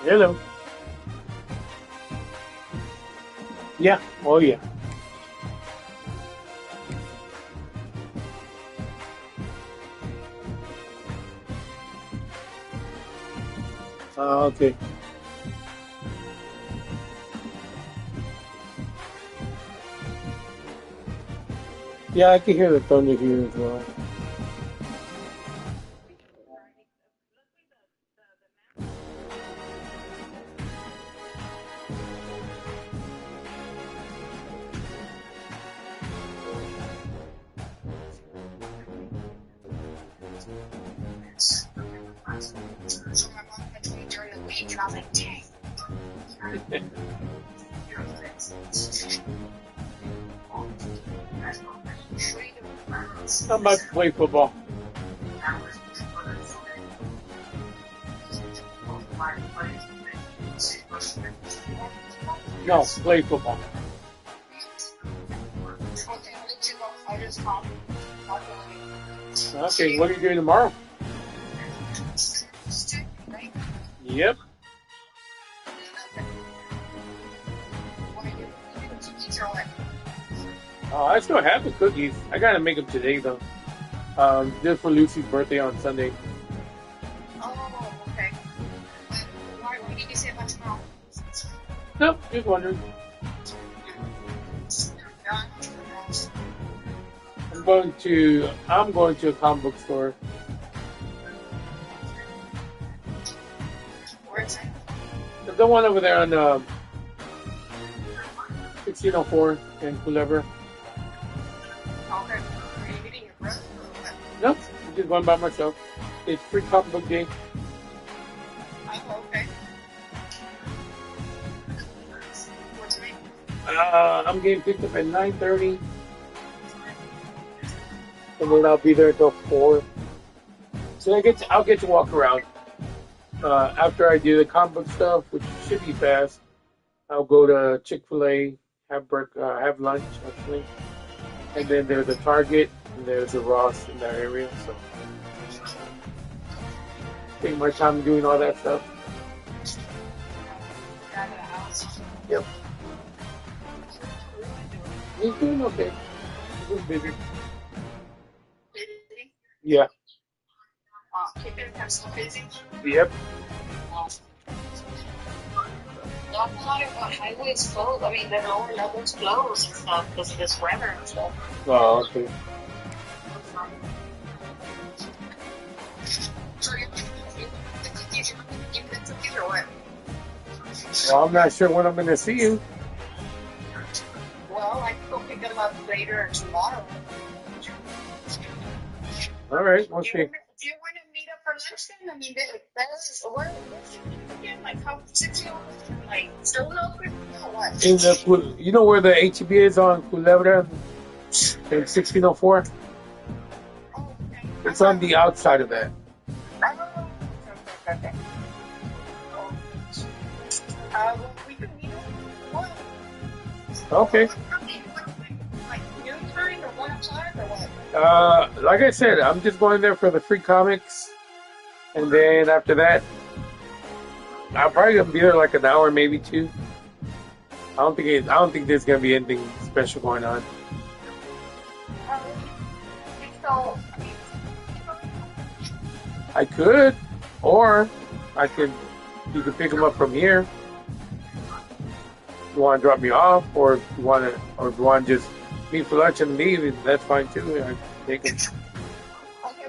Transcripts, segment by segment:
Hello. Yeah. Oh, yeah. Okay. Yeah, I can hear the thunder here as well. So my mom had to me during the week, and I was like, dang. I'm about to play football. No, play football. Okay, I'll let you go. I'll just call. I'll go. Okay, what are you doing tomorrow? Right? Yep. What are you doing? Cookies or what? I still have the cookies. I gotta make them today though. Just for Lucy's birthday on Sunday. Oh, okay. Why did you say about tomorrow? Nope, just wondering. Done. I'm going to a comic book store. Where's it? The one over there on 1604 in Culebra. Okay. Are you getting your brother or what? Nope, I'm just going by myself. It's free comic book day. Oh, okay. What's your name? I'm getting picked up at 9:30, and then I'll be there until 4. So I'll get to walk around. After I do the comic book stuff, which should be fast, I'll go to Chick-fil-A, have lunch actually, and then there's a Target and there's a Ross in that area. So take my time doing all that stuff. Out of the house. Yep. He's doing okay. He's busy. Busy? Yeah. Keeping himself busy? Yep. Not a lot of highways closed. I mean, the lower levels closed and stuff because of this weather and stuff. Oh, okay. So the cookies, you're going to give the cookies or what? Well, I'm not sure when I'm going to see you. Well, I can go pick them up later or tomorrow. All right, we'll see. Do you want to meet up for lunch then? I mean, that's where's again? Like how 6 like still open or what? You know where the HEB is on Culebra in 1604? Oh, okay. It's on the outside of that. Oh, okay. Well, we can meet up. What? Okay. Like noon time or 1 o'clock or what? Like I said, I'm just going there for the free comics, and then after that, I'm probably gonna be there like an hour, maybe 2. I don't think there's gonna be anything special going on. So, I could, or I could. You could pick them up from here. You want to drop me off, or if you want to just meet for lunch and leave, that's fine too. I can take it. okay,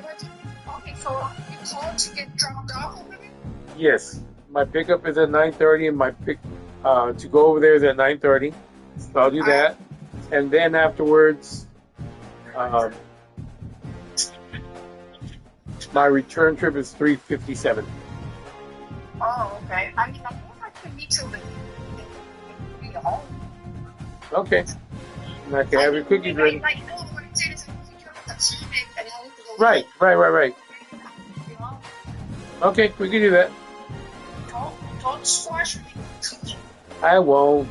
so you called to get dropped off over there? Yes, my pickup is at 9:30, and my to go over there is at 9:30. So I'll do that, and then afterwards, my return trip is 3:57. Oh, okay. I mean, I think I can meet till the home. Okay, and I can have your cookies ready. Like, no, what I'm saying is, that's and I need to go. Right. You know, Okay, we can do that. don't squash me. I won't.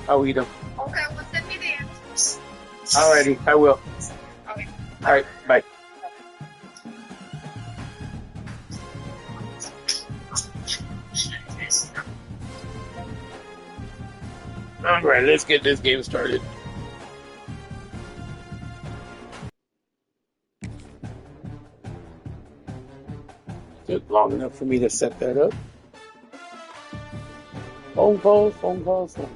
I'll eat them. Okay, well, send me the answers. Alrighty, I will. Okay. All right, bye. All right, let's get this game started. Took long enough for me to set that up. Phone calls, phone calls, phone calls.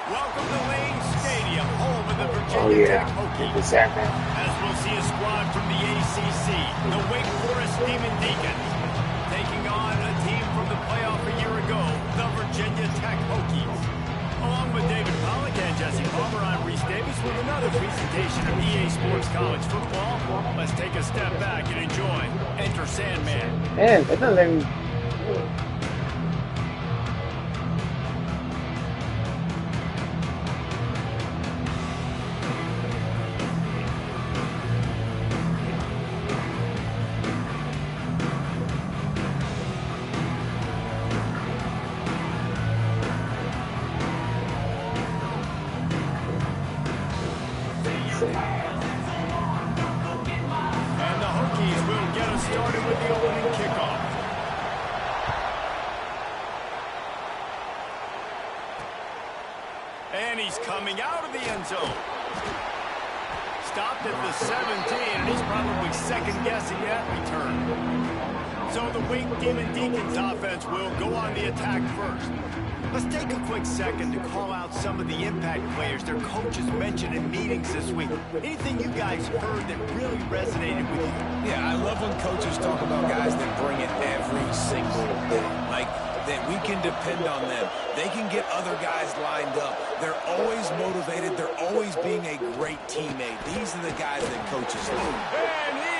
Welcome to Lane Stadium, home of the Oh Virginia Tech yeah, Hokies. the Sandman. As we'll see a squad from the ACC, the Wake Forest Demon Deacons, taking on a team from the playoff a year ago, the Virginia Tech Hokies. Along with David Pollack and Jesse Palmer, I'm Reese Davis with another presentation of EA Sports College Football. Let's take a step back and enjoy Enter Sandman. Man, that doesn't. And the Hokies will get us started with the opening kickoff. And he's coming out of the end zone. Stopped at the 17, and he's probably second-guessing that return. So the Wake Demon Deacons offense will go on the attack first. Let's take a quick second to call out some of the impact players their coaches mentioned in meetings this week. Anything you guys heard that really resonated with you? Yeah, I love when coaches talk about guys that bring it every single day. Like, that we can depend on them. They can get other guys lined up. They're always motivated. They're always being a great teammate. These are the guys that coaches love. And he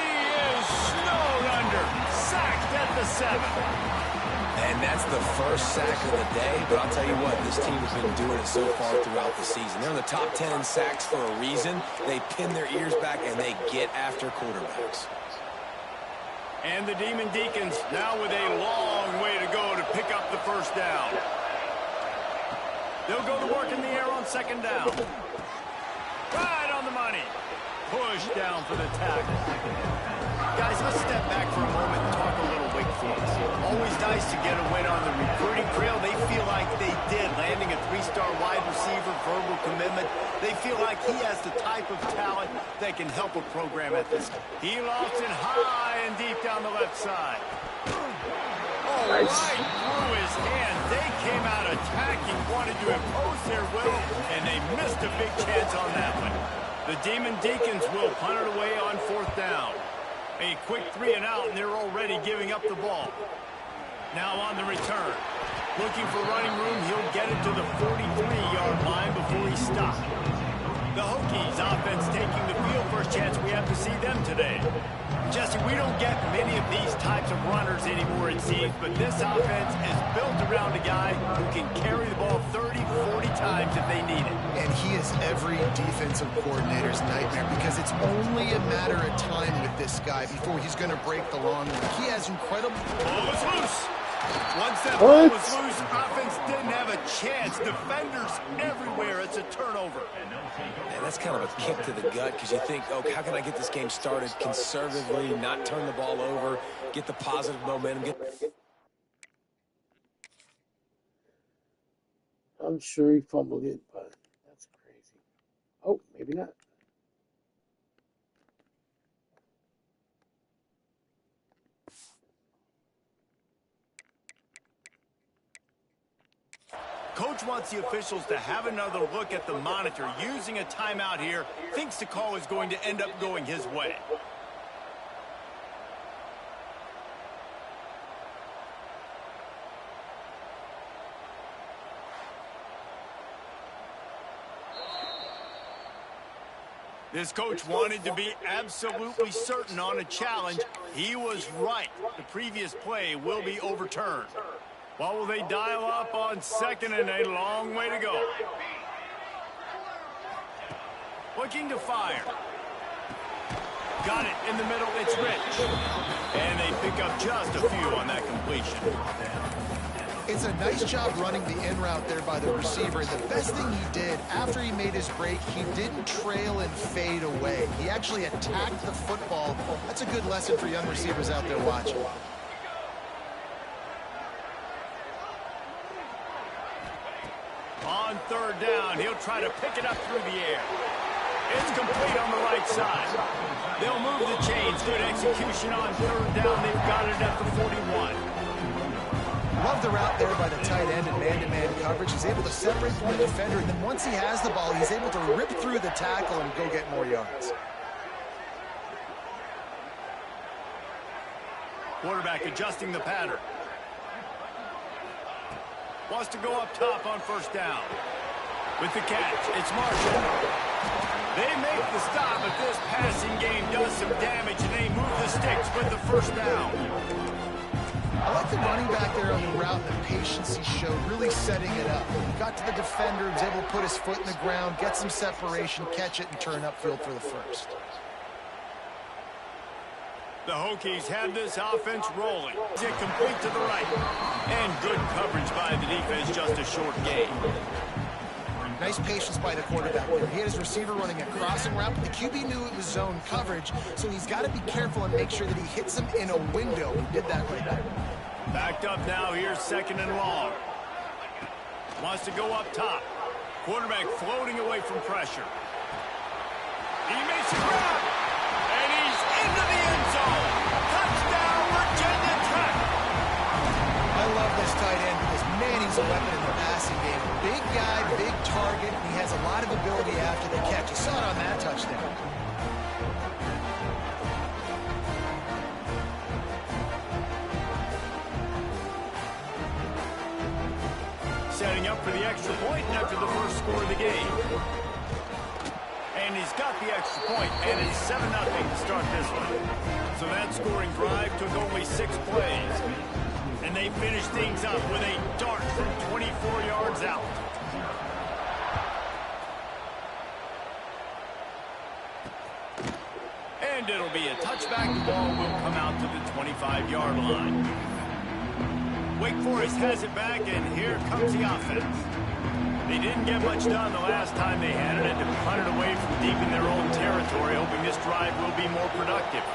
is snowed under. Sacked at the 7. And that's the first sack of the day. But I'll tell you what, this team has been doing it so far throughout the season. They're in the top 10 in sacks for a reason. They pin their ears back and they get after quarterbacks. And the Demon Deacons now with a long way to go to pick up the first down. They'll go to work in the air on second down. Right on the money. Push down for the tackle. Guys, let's step back for a moment and talk a little Wake Forest. Always nice to get a win on the recruiting trail. They feel like they did, landing a 3-star wide receiver, verbal commitment. They feel like he has the type of talent that can help a program at this. He lofts it high and deep down the left side. Oh, right through his hand. They came out attacking, wanted to impose their will, and they missed a big chance on that one. The Demon Deacons will punt it away on fourth down. A quick 3 and out, and they're already giving up the ball. Now on the return. Looking for running room, he'll get it to the 43-yard line before he stopped. The Hokies offense taking the field. First chance we have to see them today. Jesse, we don't get many of these types of runners anymore, it seems, but this offense is built around a guy who can carry the ball 30, 40 times if they need it. And he is every defensive coordinator's nightmare because it's only a matter of time with this guy before he's going to break the long one. He has incredible... Ball was loose. Once that ball was loose, offense didn't have a chance. Defenders everywhere. It's a turnover. And that's kind of a kick to the gut because you think, oh, how can I get this game started conservatively, not turn the ball over, get the positive momentum. I'm sure he fumbled it, but that's crazy. Oh, maybe not. Coach wants the officials to have another look at the monitor. Using a timeout here, thinks the call is going to end up going his way. This coach wanted to be absolutely certain on a challenge. He was right. The previous play will be overturned. What will they dial up on second and a long way to go? Looking to fire. Got it in the middle. It's Rich. And they pick up just a few on that completion. It's a nice job running the in route there by the receiver. And the best thing he did after he made his break, he didn't trail and fade away. He actually attacked the football. That's a good lesson for young receivers out there watching. On third down, he'll try to pick it up through the air. It's complete on the right side. They'll move the chains. Good execution on third down. They've got it at the 41. Love the route there by the tight end in man-to-man coverage. He's able to separate from the defender, and then once he has the ball, he's able to rip through the tackle and go get more yards. Quarterback adjusting the pattern. Wants to go up top on first down. With the catch, it's Marshall. They make the stop, but this passing game does some damage, and they move the sticks with the first down. I like the running back there on the route and the patience he showed, really setting it up. He got to the defender, was able to put his foot in the ground, get some separation, catch it, and turn upfield for the first. The Hokies have this offense rolling. It complete to the right. And good coverage by the defense, just a short gain. Nice patience by the quarterback there. He had his receiver running a crossing route, but the QB knew it was zone coverage, so he's got to be careful and make sure that he hits him in a window. He did that right there. Backed up now, here's second and long. Wants to go up top. Quarterback floating away from pressure. He makes a grab, and he's into the end zone. Touchdown, Virginia Tech. I love this tight end because, man, he's a weapon in the passing game. Big guy, big target, and he has a lot of ability after the catch. You saw it on that touchdown. Setting up for the extra point after the first score of the game. And he's got the extra point, and it's 7-0 to start this one. So that scoring drive took only 6 plays. And they finished things up with a dart from 24 yards out. And it'll be a touchback. The ball will come out to the 25-yard line. Wake Forest has it back, and here comes the offense. They didn't get much done the last time they had it, and to punt it away from deep in their own territory, hoping this drive will be more productive.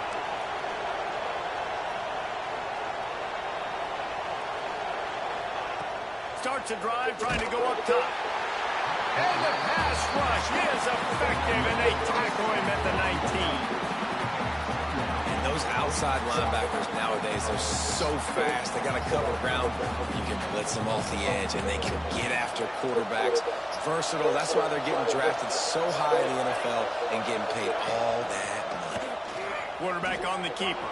Starts a drive, trying to go up top. And the pass rush is effective, and they tackle him at the 19. And those outside linebackers nowadays, they're so fast. They got to cover ground. You can blitz them off the edge, and they can get after quarterbacks. Versatile. That's why they're getting drafted so high in the NFL and getting paid all that money. Quarterback on the keeper.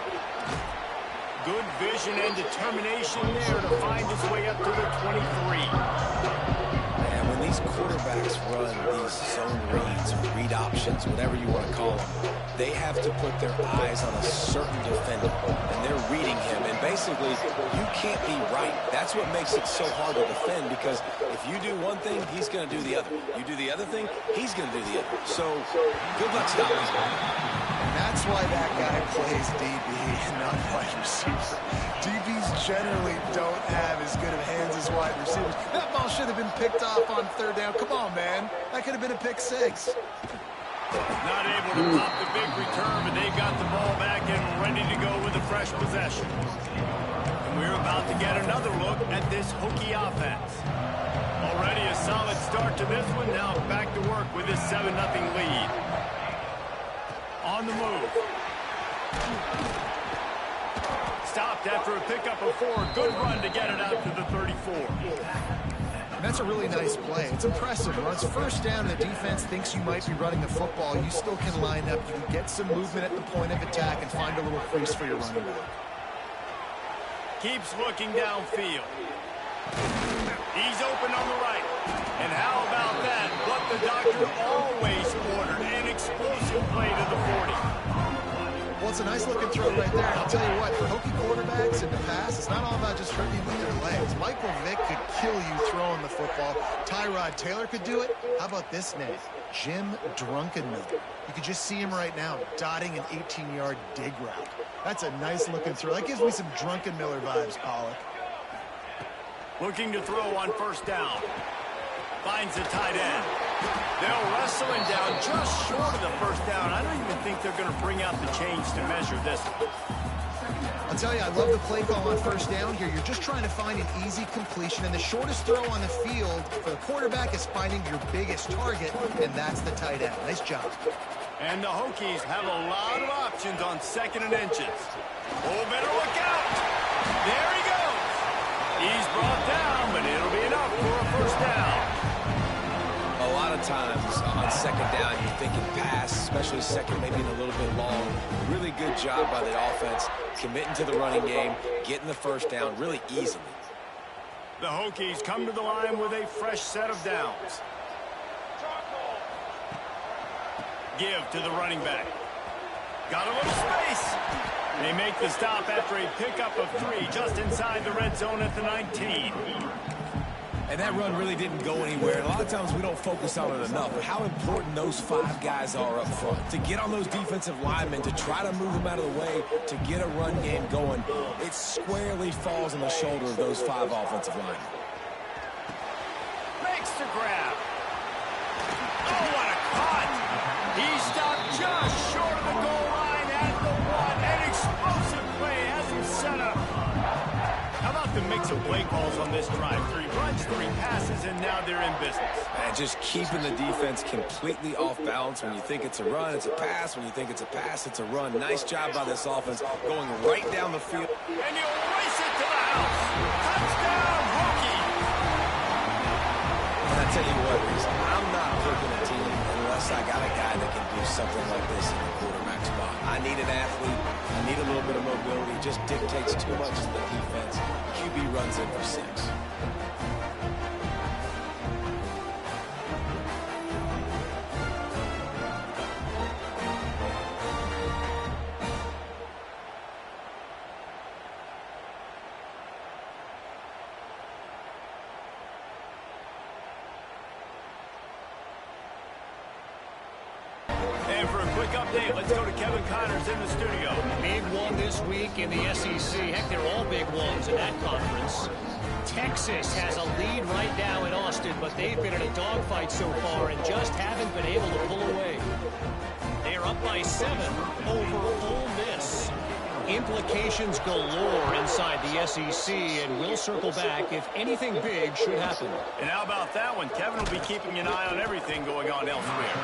Good vision and determination there to find his way up to the 23. And when these quarterbacks run these zone reads, read options, whatever you want to call them, they have to put their eyes on a certain defender, and they're reading him. And basically, you can't be right. That's what makes it so hard to defend, because if you do one thing, he's going to do the other. You do the other thing, he's going to do the other. So, good luck stopping him. That's why that guy plays DB and not wide receiver. DBs generally don't have as good of hands as wide receivers. That ball should have been picked off on third down. Come on, man. That could have been a pick six. Not able to pop the big return, but they got the ball back and ready to go with a fresh possession. And we're about to get another look at this Hokie offense. Already a solid start to this one. Now back to work with this 7-0 lead. On the move. Stopped after a pickup of 4. Good run to get it out to the 34. And that's a really nice play. It's impressive. Once first down, the defense thinks you might be running the football. You still can line up. You can get some movement at the point of attack and find a little crease for your running back. Keeps looking downfield. He's open on the right. And how about that? What the doctor always ordered. An explosive play to the 40. Well, it's a nice-looking throw right there. And I'll tell you what, for Hokie quarterbacks in the past, it's not all about just hurting with their legs. Michael Vick could kill you throwing the football. Tyrod Taylor could do it. How about this name? Jim Drunkenmiller. You could just see him right now dotting an 18-yard dig route. That's a nice-looking throw. That gives me some Drunkenmiller vibes, Pollock. Looking to throw on first down. Finds the tight end. They'll wrestle him down just short of the first down. I don't even think they're going to bring out the change to measure this one. I'll tell you, I love the play call on first down here. You're just trying to find an easy completion, and the shortest throw on the field for the quarterback is finding your biggest target, and that's the tight end. Nice job. And the Hokies have a lot of options on 2nd and inches. Oh, better look out. There he goes. He's brought down, but it'll be enough for a first down. A lot of times on 2nd down, you're thinking pass, especially 2nd, maybe a little bit long. Really good job by the offense, committing to the running game, getting the first down really easily. The Hokies come to the line with a fresh set of downs. Give to the running back. Got a little space. They make the stop after a pickup of 3 just inside the red zone at the 19. And that run really didn't go anywhere. A lot of times we don't focus on it enough, but how important those 5 guys are up front. To get on those defensive linemen, to try to move them out of the way, to get a run game going, it squarely falls on the shoulder of those 5 offensive linemen. Makes the grab. Oh, what a cut! He stopped just short of the goal line at the 1. An explosive play has him set up. How about the mix of play calls on this drive? 3 runs, 3 passes, and now they're in business. And just keeping the defense completely off balance. When you think it's a run, it's a pass. When you think it's a pass, it's a run. Nice job by this offense going right down the field. And he'll race it to the house. Touchdown, Hokie! And I tell you what, Reese, I'm not picking a team unless I got a guy that can do something like this in the quarterback spot. I need an athlete. I need a little bit of mobility. It just dictates too much to the defense. QB runs in for 6. And for a quick update, let's go to Kevin Connors in the studio. Big one this week in the SEC. Heck, they're all big ones in that conference. Texas has a lead right now in Austin, but they've been in a dogfight so far and just haven't been able to pull away. They're up by 7 over Ole Miss. Implications galore inside the SEC, and we'll circle back if anything big should happen. And how about that one? Kevin will be keeping an eye on everything going on elsewhere.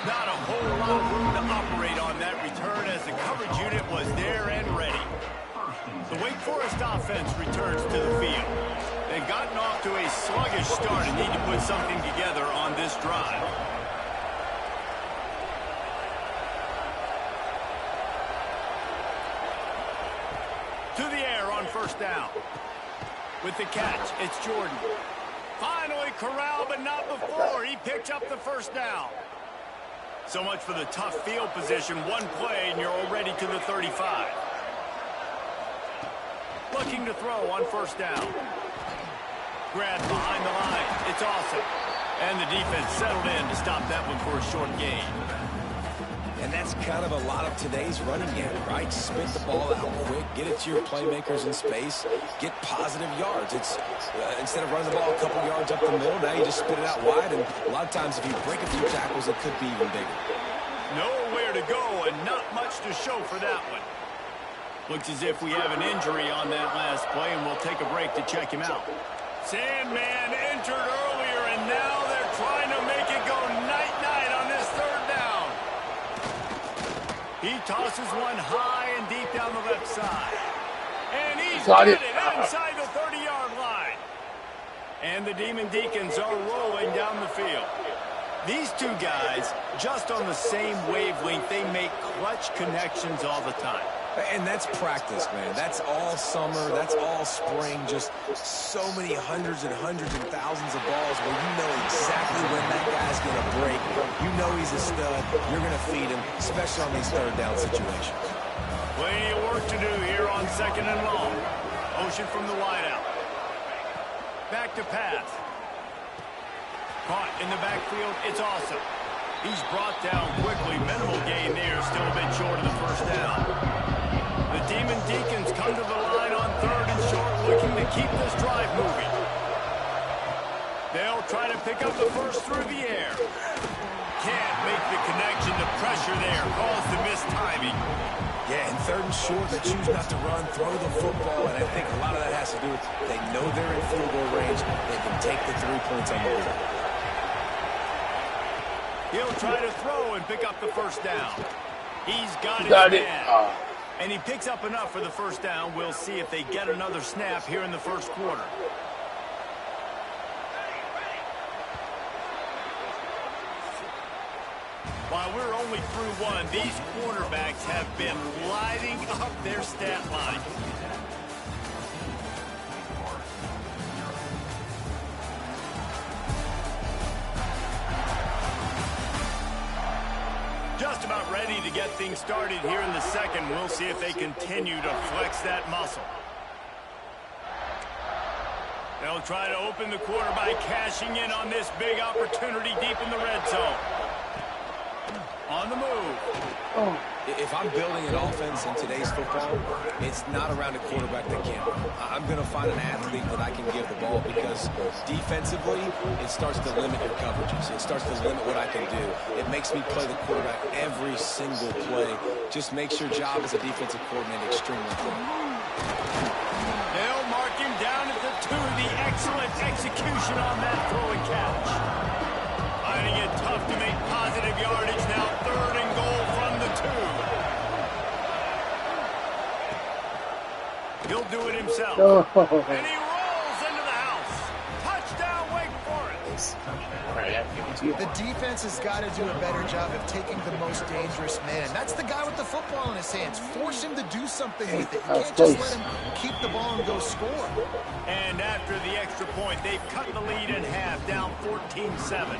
Not a whole lot of room to operate on that return as the coverage unit was there and ready. The Wake Forest offense returns to the field. They've gotten off to a sluggish start and need to put something together on this drive. To the air on first down. With the catch, it's Jordan. Finally corralled, but not before. He picked up the first down. So much for the tough field position. One play, and you're already to the 35. Looking to throw on first down. Grab behind the line. It's awesome. And the defense settled in to stop that one for a short gain. And that's kind of a lot of today's running game, right? Spit the ball out quick, get it to your playmakers in space, get positive yards. It's instead of running the ball a couple yards up the middle, now you just spit it out wide, and a lot of times if you break a few tackles, it could be even bigger. Nowhere to go and not much to show for that one. Looks as if we have an injury on that last play, and we'll take a break to check him out. Sandman entered earlier, and now they're trying to make it go night-night on this third down. He tosses one high and deep down the left side. And he's got it inside the 30-yard line. And the Demon Deacons are rolling down the field. These two guys, just on the same wavelength, they make clutch connections all the time. And that's practice, man. That's all summer. That's all spring. Just so many hundreds and thousands of balls where you know exactly when that guy's going to break. You know he's a stud. You're going to feed him, especially on these third down situations. Plenty of work to do here on second and long. Motion from the wideout. Back to pass. Caught in the backfield. It's awesome. He's brought down quickly. Minimal gain there. Still a bit short of the first down. The Demon Deacons come to the line on third and short, looking to keep this drive moving. They'll try to pick up the first through the air. Can't make the connection. The pressure there caused the missed timing. Yeah, and third and short, they choose not to run, throw the football, and I think a lot of that has to do with they know they're in field goal range. They can take the 3 points on the board. He'll try to throw and pick up the first down. He's got his man. And he picks up enough for the first down. We'll see if they get another snap here in the first quarter. While we're only through one, these quarterbacks have been lighting up their stat line. Just about ready to get things started here in the second. We'll see if they continue to flex that muscle. They'll try to open the quarter by cashing in on this big opportunity deep in the red zone. On the move. If I'm building an offense in today's football, it's not around a quarterback that can't run. I'm going to find an athlete that I can give the ball because defensively, it starts to limit your coverages. It starts to limit what I can do. It makes me play the quarterback every single play. Just makes your job as a defensive coordinator extremely important. They'll mark him down at the 2. The excellent execution on that throw and catch. Finding it tough to make positive yardage now. 3rd and goal from the 2. He'll do it himself. And he rolls into the house. Touchdown, Wake Forest. The defense has got to do a better job of taking the most dangerous man. That's the guy with the football in his hands. Force him to do something with it. You can't just let him keep the ball and go score. And after the extra point, they've cut the lead in half, down 14-7.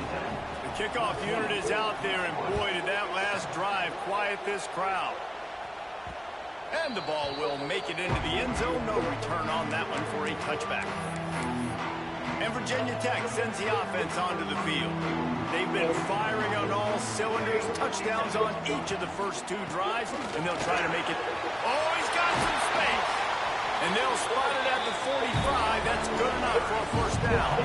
The kickoff unit is out there, and boy, did that last drive quiet this crowd. And the ball will make it into the end zone. No return on that one for a touchback. And Virginia Tech sends the offense onto the field. They've been firing on all cylinders, touchdowns on each of the first 2 drives, and they'll try to make it. Oh, he's got some space. And they'll spot it at the 45. That's good enough for a first down.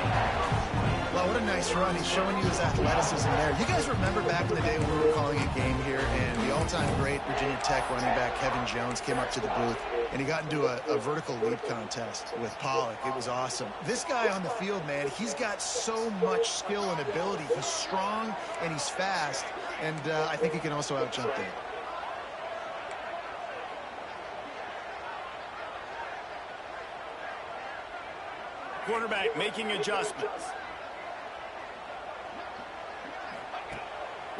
Well, what a nice run. He's showing you his athleticism there. You guys remember back in the day when we were calling a game here and the all-time great Virginia Tech running back Kevin Jones came up to the booth and he got into a vertical leap contest with Pollock. It was awesome. This guy on the field, man, he's got so much skill and ability. He's strong and he's fast, and I think he can also out-jump there. Quarterback making adjustments.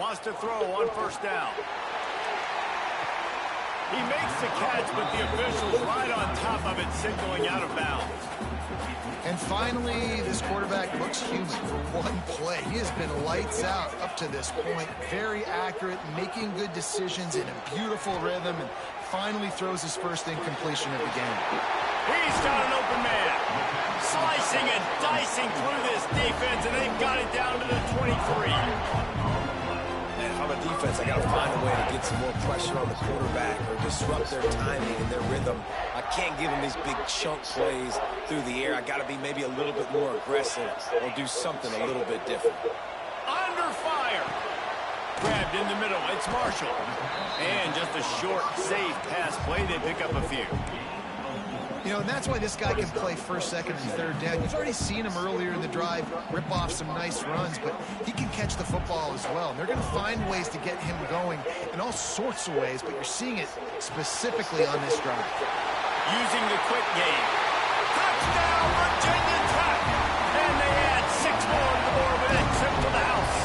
Wants to throw on first down. He makes the catch, but the official's right on top of it, signaling out of bounds. And finally, this quarterback looks human for one play. He has been lights out up to this point. Very accurate, making good decisions in a beautiful rhythm, and finally throws his first incompletion of the game. He's got an open man. Slicing and dicing through this defense, and they've got it down to the 23. And if I'm a defense, I got to find a way to get some more pressure on the quarterback or disrupt their timing and their rhythm. I can't give them these big chunk plays through the air. I got to be maybe a little bit more aggressive or do something a little bit different. Under fire. Grabbed in the middle. It's Marshall. And just a short, safe pass play. They pick up a few. You know, and that's why this guy can play first, second, and third down. You've already seen him earlier in the drive rip off some nice runs, but he can catch the football as well. And they're going to find ways to get him going in all sorts of ways, but you're seeing it specifically on this drive. Using the quick game. Touchdown, Virginia Tech! And they add 6 more to the board with that trip to the house.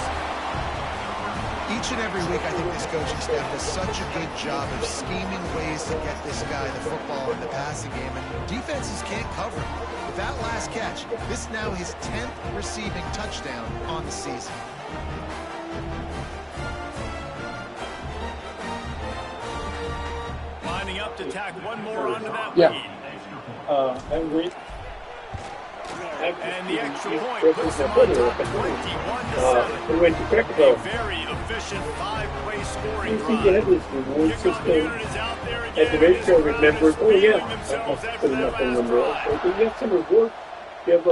Each and every week, I think this coaching staff does such a good job of scheming ways to get this guy the football in the passing game, and defenses can't cover him. With that last catch, this is now his 10th receiving touchdown on the season. Lining up to tack one more onto that lead. I agree. And the extra point puts them on top 21-7. We went to A Krakow. very efficient 5-way scoring You drive. see, that was the reward Kickoff system. unit is out there again. At the very show, remembered, oh yeah, Themselves that's after pretty that much a last number. drive. You have some reward. You have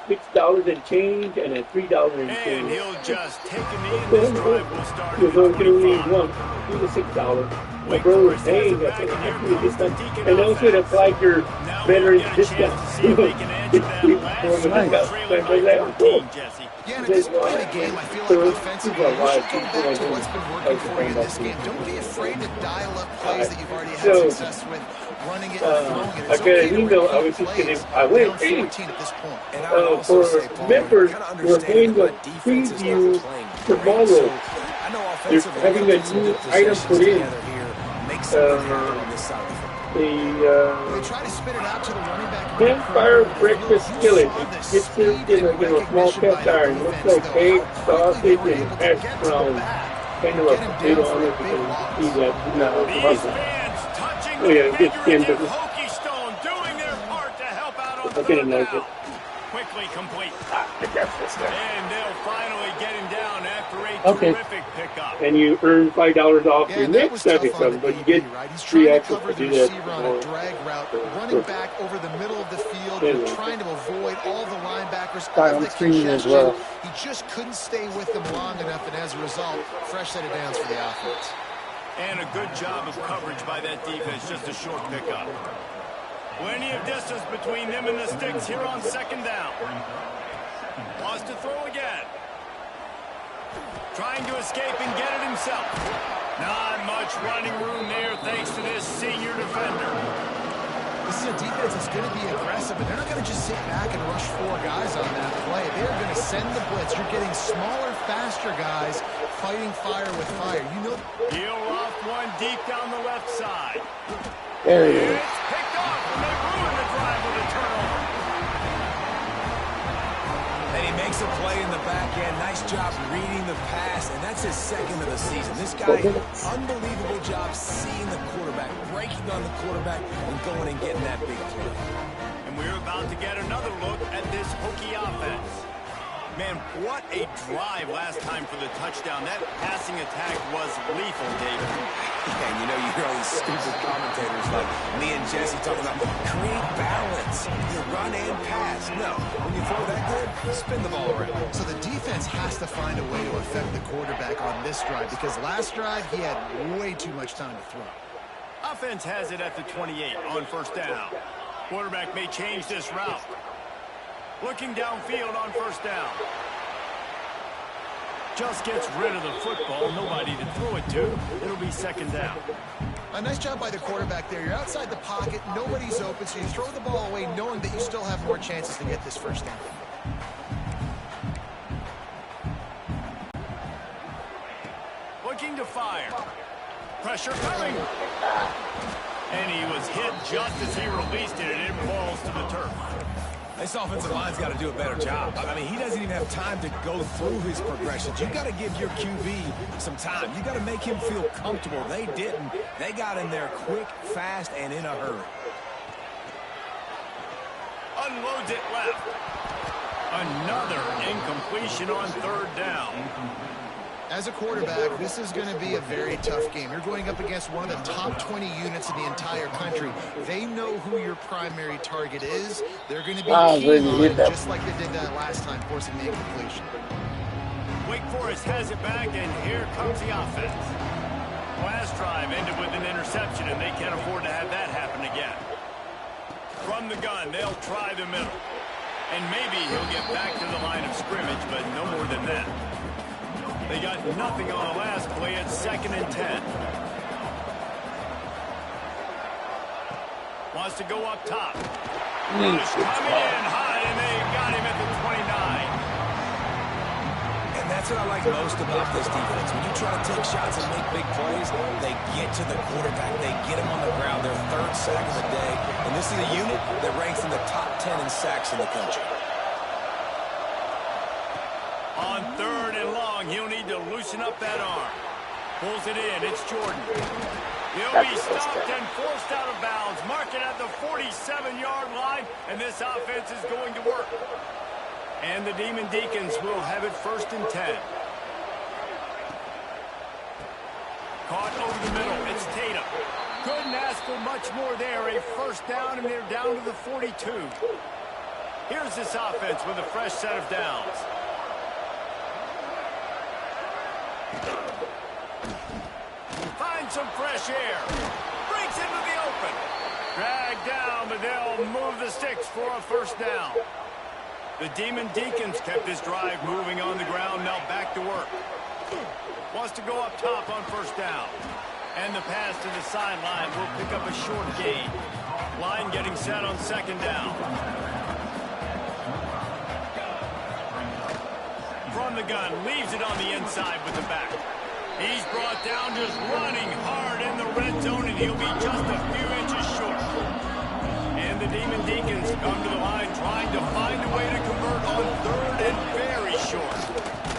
$6 and change and a $3 and And change. he'll just take a knee, and this drive will start at Because the I can only 25. one. Do the $6. My Wake brother was Forest has paying. it I back, said, and here "That's me a comes the discount." Deacon And also it offense. applied your Now we'll veteran's get a chance discount. to see if they can answer that last For the score, discount. trailing So I by was like, "Oh, cool." 14, Jesse. Yeah, and He at this said, point in the game, I feel like so offensively, people are you should live. go People back like to him. what's been working Like the for you phone in this back game. Don't be afraid to dial up then. plays that you've already had So success with, running it and throwing it. I It's got okay an to email. I repeat was just plays kidding. I down went, hey, 14 at this point. And I would also for say, Paul, you members, kind of we're understand doing that a my defense is not preview playing great. tomorrow. So I know They're offensively, we got having to a put some new good item possessions put in. together here, make something happen on this side of the football. They The try to spit it out to the running back. campfire breakfast skillet. It gets served in a small cast iron. Looks like egg, sausage, and hash browns. Kind of a potato. I don't know if you can see that. No, it's These awesome. fans touching Oh the yeah, it gets skinned. figurative hokey stone, doing their part to help out on I didn't third like down. it. Quickly complete. That's this guy. And they'll finally get him down after a Okay. terrific pickup. And you earn $5 off Yeah, your and that next was second tough on the cover, but you DB, get right? He's free trying to access cover to the do that receiver on a before. drag route, running back over the middle of the field. You're trying to avoid all the linebackers, all I'm the streaming as congestion. well. He just couldn't stay with them long enough, and as a result, fresh set of downs for the offense. And a good job of coverage by that defense, just a short pickup. Plenty of distance between them and the sticks here on second down. Wants to throw again. Trying to escape and get it himself. Not much running room there thanks to this senior defender. This is a defense that's going to be aggressive, and they're not going to just sit back and rush four guys on that play. They're going to send the blitz. You're getting smaller, faster guys fighting fire with fire. You know. He'll off one deep down the left side. There he is. It's picked off, and they ruin the drive with a turnover. And he makes a play in the back end. Nice job reading the pass, and that's his second of the season. This guy, unbelievable job seeing the quarterback, breaking on the quarterback, and going and getting that big play. And we're about to get another look at this Hokie offense. Man, what a drive last time for the touchdown. That passing attack was lethal, David. Yeah, and you know, you hear all these stupid commentators like me and Jesse talking about create balance. You run and pass. No, when you throw that good, spin the ball around. So the defense has to find a way to affect the quarterback on this drive, because last drive he had way too much time to throw. Offense has it at the 28 on first down. Quarterback may change this route. Looking downfield on first down. Just gets rid of the football. Nobody to throw it to. It'll be second down. A nice job by the quarterback there. You're outside the pocket. Nobody's open, so you throw the ball away knowing that you still have more chances to get this first down. Looking to fire. Pressure coming. And he was hit just as he released it, and it falls to the turf. This offensive line's got to do a better job. I mean, he doesn't even have time to go through his progressions. You got to give your QB some time. You got to make him feel comfortable. They didn't. They got in there quick, fast, and in a hurry. Unloads it left. Another incompletion on third down. As a quarterback, this is going to be a very tough game. You're going up against one of the top 20 units in the entire country. They know who your primary target is. They're going to be keen on it, just like they did that last time, forcing the incompletion. Wake Forest has it back, and here comes the offense. Last drive ended with an interception, and they can't afford to have that happen again. From the gun, they'll try the middle. And maybe he'll get back to the line of scrimmage, but no more than that. They got nothing on the last play at 2nd and 10. Wants to go up top. Bush coming in high, and they got him at the 29. And that's what I like most about this defense. When you try to take shots and make big plays, they get to the quarterback. They get him on the ground. Their third sack of the day. And this is a unit that ranks in the top 10 in sacks in the country. On third and long, he'll need to loosen up that arm. Pulls it in. It's Jordan. He'll be stopped and forced out of bounds. Mark it at the 47-yard line, and this offense is going to work. And the Demon Deacons will have it 1st and 10. Caught over the middle. It's Tatum. Couldn't ask for much more there. A first down, and they're down to the 42. Here's this offense with a fresh set of downs. Finds some fresh air. Breaks into the open. Dragged down, but they'll move the sticks for a first down. The Demon Deacons kept this drive moving on the ground. Now back to work. Wants to go up top on first down. And the pass to the sideline will pick up a short gain. Line getting set on second down. From the gun, leaves it on the inside with the back. He's brought down just running hard in the red zone, and he'll be just a few inches short. And the Demon Deacons come to the line trying to find a way to convert on third and very short.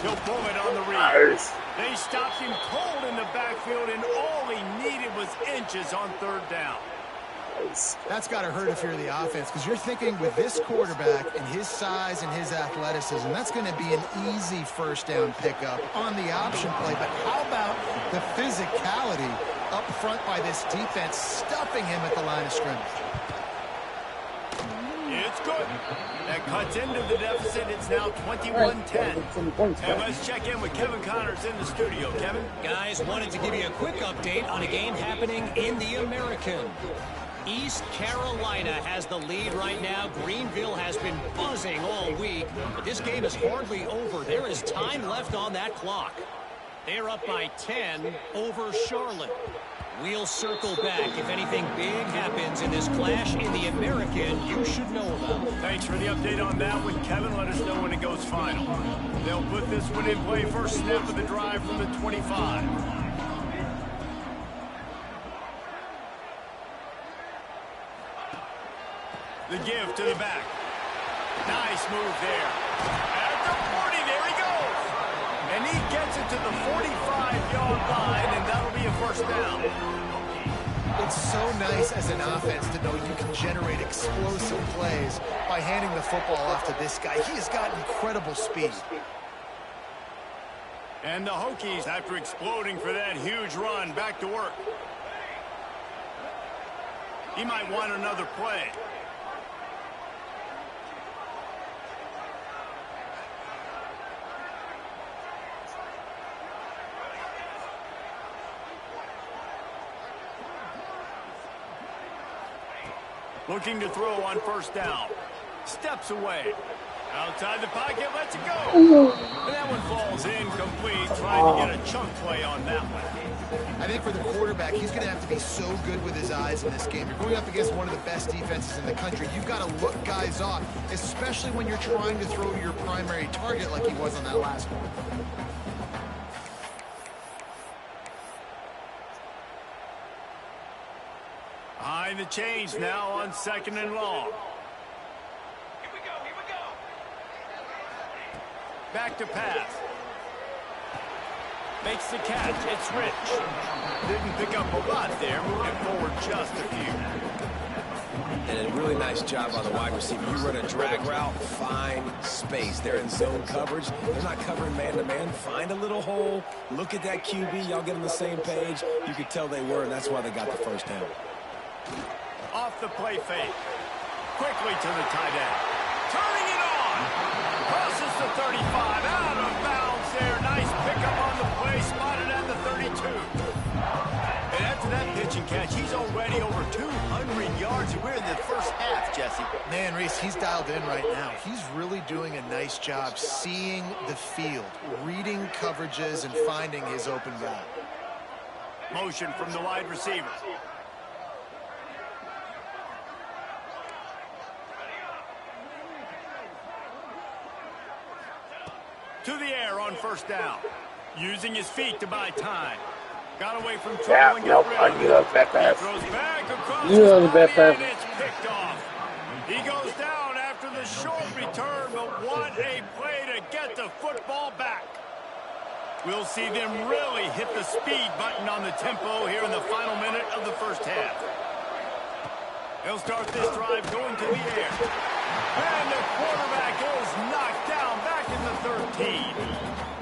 He'll pull it on the read. They stopped him cold in the backfield, and all he needed was inches on third down. That's got to hurt if you're the offense, because you're thinking with this quarterback and his size and his athleticism, that's going to be an easy first down pickup on the option play. But how about the physicality up front by this defense, stuffing him at the line of scrimmage? It's good. That cuts into the deficit. It's now 21-10. And let's check in with Kevin Connors in the studio. Kevin? Guys, wanted to give you a quick update on a game happening in the American. East Carolina has the lead right now. Greenville has been buzzing all week, but this game is hardly over. There is time left on that clock. They're up by 10 over Charlotte. We'll circle back. If anything big happens in this clash in the American, you should know about it. Thanks for the update on that one, Kevin. Let us know when it goes final. They'll put this one in play. First snap of the drive from the 25. The give to the back. Nice move there. At the 40, there he goes. And he gets it to the 45-yard line, and that'll be a first down. It's so nice as an offense to know you can generate explosive plays by handing the football off to this guy. He has got incredible speed. And the Hokies, after exploding for that huge run, back to work. He might want another play. Looking to throw on first down. Steps away. Outside the pocket, lets it go. And that one falls incomplete, trying to get a chunk play on that one. I think for the quarterback, he's going to have to be so good with his eyes in this game. You're going up against one of the best defenses in the country. You've got to look guys off, especially when you're trying to throw to your primary target like he was on that last one. Behind the chains now on second and long. Here we go. Back to pass. Makes the catch. It's Rich. Didn't pick up a lot there. Moving forward just a few. And a really nice job on the wide receiver. You run a drag route, find space. They're in zone coverage. They're not covering man-to-man. Find a little hole. Look at that QB. Y'all get on the same page. You could tell they were, and that's why they got the first down. Off the play fake. Quickly to the tight end. Turning it on. Crosses the 35. Out of bounds there. Nice pickup on the play. Spotted at the 32. And after that pitch and catch, he's already over 200 yards. And we're in the first half, Jesse. Man, Reese, he's dialed in right now. He's really doing a nice job seeing the field, reading coverages, and finding his open guy. Motion from the wide receiver. To the air on first down. Using his feet to buy time. Got away from trouble and got rid of it. I knew that was bad pass. Throws back across You know his the bad body, pass. and it's picked off. He goes down after the short return, but what a play to get the football back. We'll see them really hit the speed button on the tempo here in the final minute of the first half. They'll start this drive going to the air. And the quarterback is knocked down back in the 13.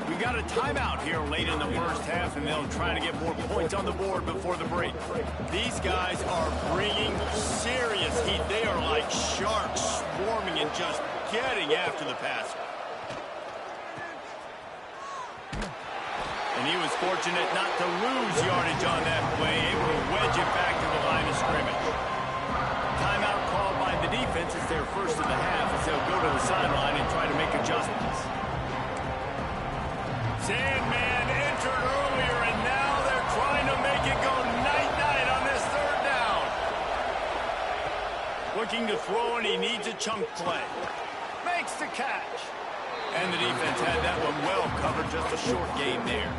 We got a timeout here late in the first half, and they'll try to get more points on the board before the break. These guys are bringing serious heat. They are like sharks swarming and just getting after the passer. And he was fortunate not to lose yardage on that play, able to wedge it back to the line of scrimmage. Timeout called by the defense. It's their first of the half as they'll go to the sideline and try to make adjustments. Sandman entered earlier, and now they're trying to make it go night-night on this third down. Looking to throw, and he needs a chunk play. Makes the catch. And the defense had that one well covered, just a short game there.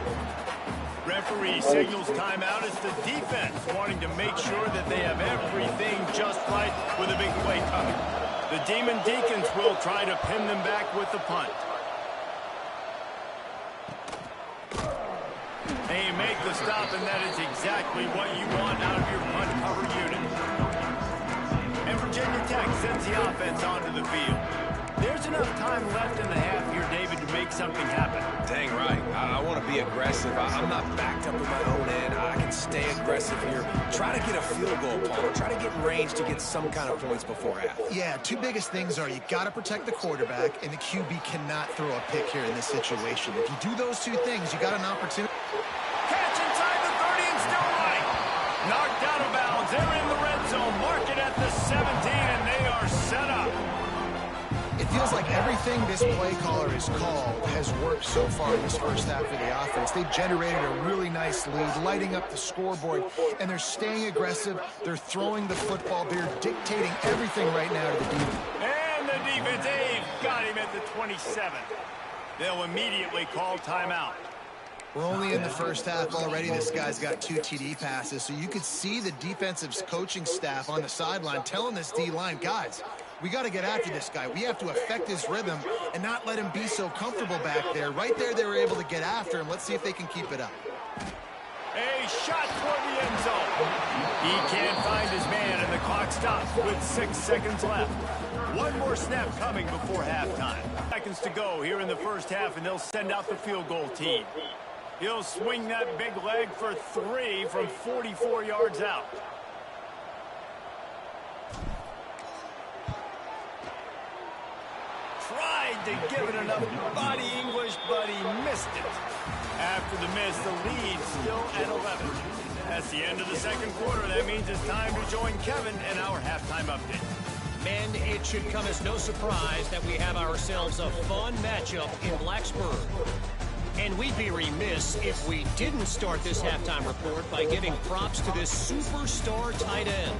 Referee signals timeout. It's the defense wanting to make sure that they have everything just right with a big play coming. The Demon Deacons will try to pin them back with the punt. They make the stop, and that is exactly what you want out of your punt cover unit. And Virginia Tech sends the offense onto the field. There's enough time left in the half here, David, to make something happen. Dang right. I want to be aggressive. I'm not backed up in my own end. I can stay aggressive here. Try to get a field goal, Paul. Try to get in range to get some kind of points before half. Yeah, two biggest things are you got to protect the quarterback, and the QB cannot throw a pick here in this situation. If you do those two things, you got an opportunity. Catch inside the 30 and still right. Knocked out of bounds. They're in the red zone. Mark it at the 17, and they are set up. It feels like everything this play caller has called has worked so far in this first half of the offense. They've generated a really nice lead, lighting up the scoreboard, and they're staying aggressive. They're throwing the football. They're dictating everything right now to the defense. And the defense, they've got him at the 27. They'll immediately call timeout. We're only in the first half already. This guy's got 2 TD passes, so you could see the defensive coaching staff on the sideline telling this D-line, guys, we got to get after this guy. We have to affect his rhythm and not let him be so comfortable back there. Right there, they were able to get after him. Let's see if they can keep it up. A shot toward the end zone. He can't find his man, and the clock stops with 6 seconds left. One more snap coming before halftime. Seconds to go here in the first half, and they'll send out the field goal team. He'll swing that big leg for 3 from 44 yards out. Tried to give it enough body English, but he missed it. After the miss, the lead still at 11. That's the end of the second quarter. That means it's time to join Kevin and our halftime update. Men, it should come as no surprise that we have ourselves a fun matchup in Blacksburg. And we'd be remiss if we didn't start this halftime report by giving props to this superstar tight end.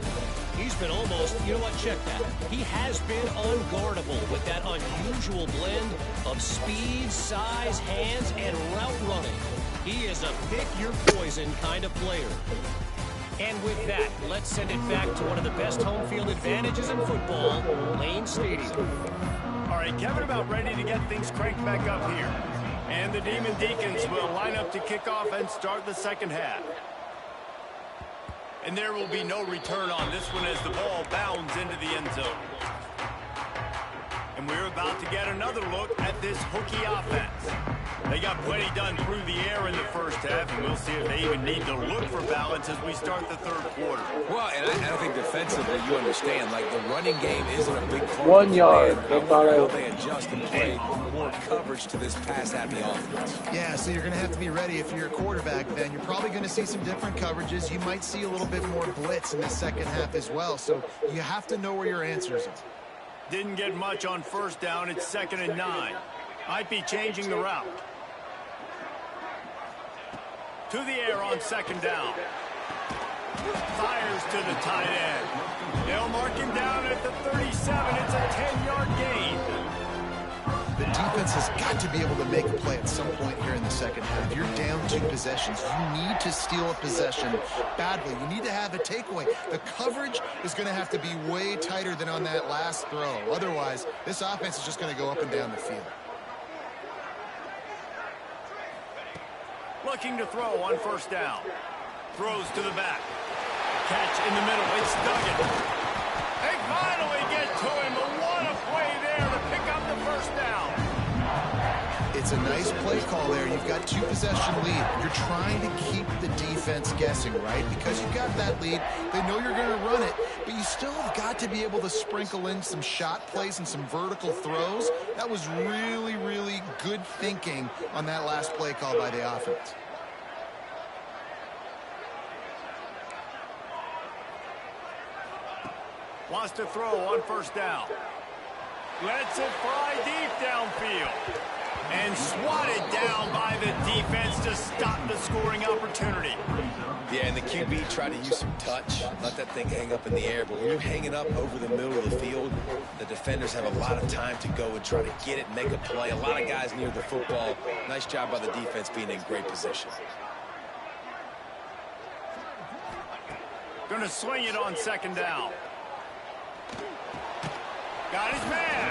He's been almost, you know what, check that. He has been unguardable with that unusual blend of speed, size, hands, and route running. He is a pick-your-poison kind of player. And with that, let's send it back to one of the best home field advantages in football, Lane Stadium. All right, Kevin about ready to get things cranked back up here. And the Demon Deacons will line up to kick off and start the second half. And there will be no return on this one as the ball bounds into the end zone. And we're about to get another look at this Hokie offense. They got plenty done through the air in the first half, and we'll see if they even need to look for balance as we start the third quarter. Well, and I think defensively, you understand, like the running game isn't a big part 1 of the yard. plan. I wonder how they adjust and play more coverage to this pass-happy offense. Yeah, so you're going to have to be ready if you're a quarterback, Ben. You're probably going to see some different coverages. You might see a little bit more blitz in the second half as well, so you have to know where your answers are. Didn't get much on first down. It's 2nd and 9. Might be changing the route. To the air on 2nd down. Fires to the tight end. They'll mark him down at the 37. It's a 10-yard gain. The defense has got to be able to make a play at some point here in the second half. You're down 2 possessions. You need to steal a possession badly. You need to have a takeaway. The coverage is going to have to be way tighter than on that last throw. Otherwise, this offense is just going to go up and down the field. Looking to throw on first down. Throws to the back. Catch in the middle. It's Duggan. They finally get to him, but what a play there to pick up the first down. It's It's a nice play call there. You've got 2-possession lead. You're trying to keep the defense guessing, right? Because you've got that lead. They know you're going to run it, but you still have got to be able to sprinkle in some shot plays and some vertical throws. That was really, really good thinking on that last play call by the offense. Wants to throw on first down. Lets it fly deep downfield. And swatted down by the defense to stop the scoring opportunity. Yeah, and the QB tried to use some touch, let that thing hang up in the air. But when you hang it up over the middle of the field, the defenders have a lot of time to go and try to get it and make a play. A lot of guys near the football. Nice job by the defense being in great position. Going to swing it on second down. Got his man.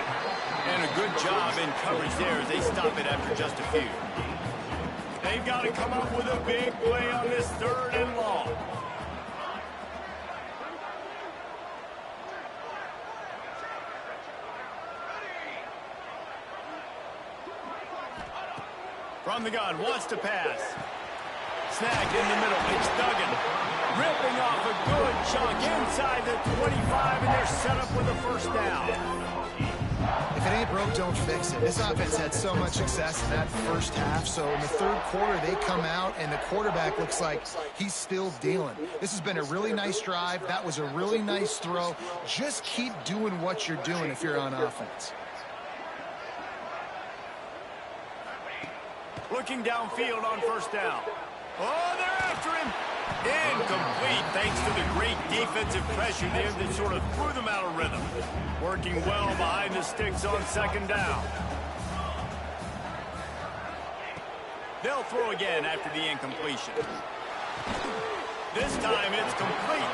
And a good job in coverage there as they stop it after just a few. They've got to come up with a big play on this 3rd and long. From the gun, wants to pass. Snagged in the middle. It's Duggan. Ripping off a good chunk inside the 25, and they're set up with a first down. If it ain't broke, don't fix it. This offense had so much success in that first half, so in the 3rd quarter, they come out, and the quarterback looks like he's still dealing. This has been a really nice drive. That was a really nice throw. Just keep doing what you're doing if you're on offense. Looking downfield on first down. Oh, they're after him. Incomplete thanks to the great defensive pressure there that sort of threw them out of rhythm. Working well behind the sticks on second down. They'll throw again after the incompletion. This time it's complete.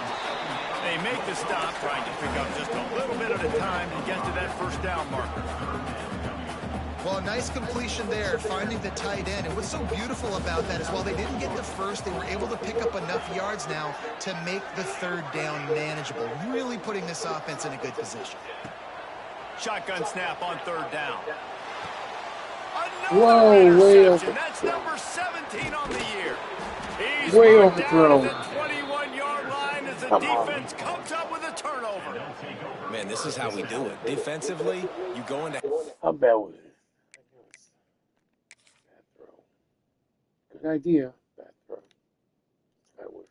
They make the stop, trying to pick up just a little bit at a time to get to that first down marker. Well, a nice completion there, finding the tight end. And what's so beautiful about that is while they didn't get the first, they were able to pick up enough yards now to make the 3rd down manageable, really putting this offense in a good position. Shotgun snap on 3rd down. Whoa, Another way interception. over. That's number 17 on the year. He's Way marked down overthrown. at the 21-yard line as the Come on. defense comes up with a turnover. Man, this is how we do it. Defensively, you go into... How bad was it? Bad throw. Good idea. Bad throw. That was.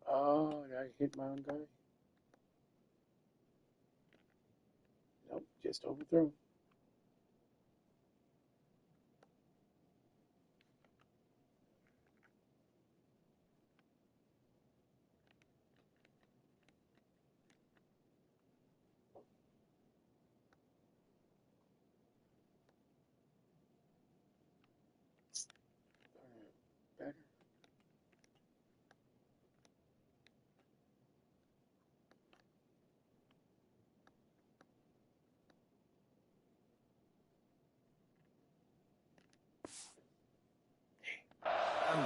Oh, did I hit my own guy? Nope, just overthrown. Better.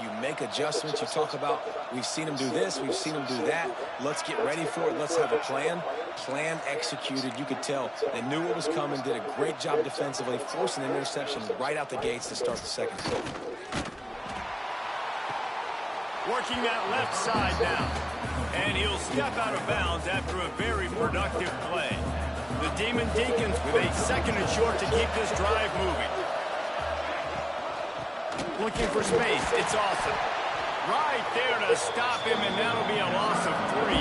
You make adjustments. You talk about, we've seen him do this, we've seen him do that. Let's get ready for it. Let's have a plan. Plan executed. You could tell they knew what was coming, did a great job defensively, forcing an interception right out the gates to start the second quarter. Working that left side now. And he'll step out of bounds after a very productive play. The Demon Deacons with a 2nd and short to keep this drive moving. Looking for space. It's awesome. Right there to stop him, and that'll be a loss of 3.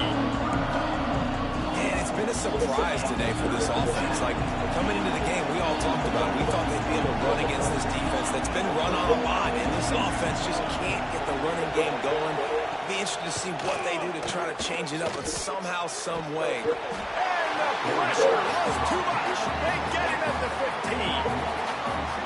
And it's been a surprise today for this offense. Like, coming into the game, we all talked about it. We thought they'd be able to run against this defense that's been run on a lot, and this offense just can't get the running game going. Be interested to see what they do to try to change it up, but somehow, some way. And the pressure was too much. They get him at the 15.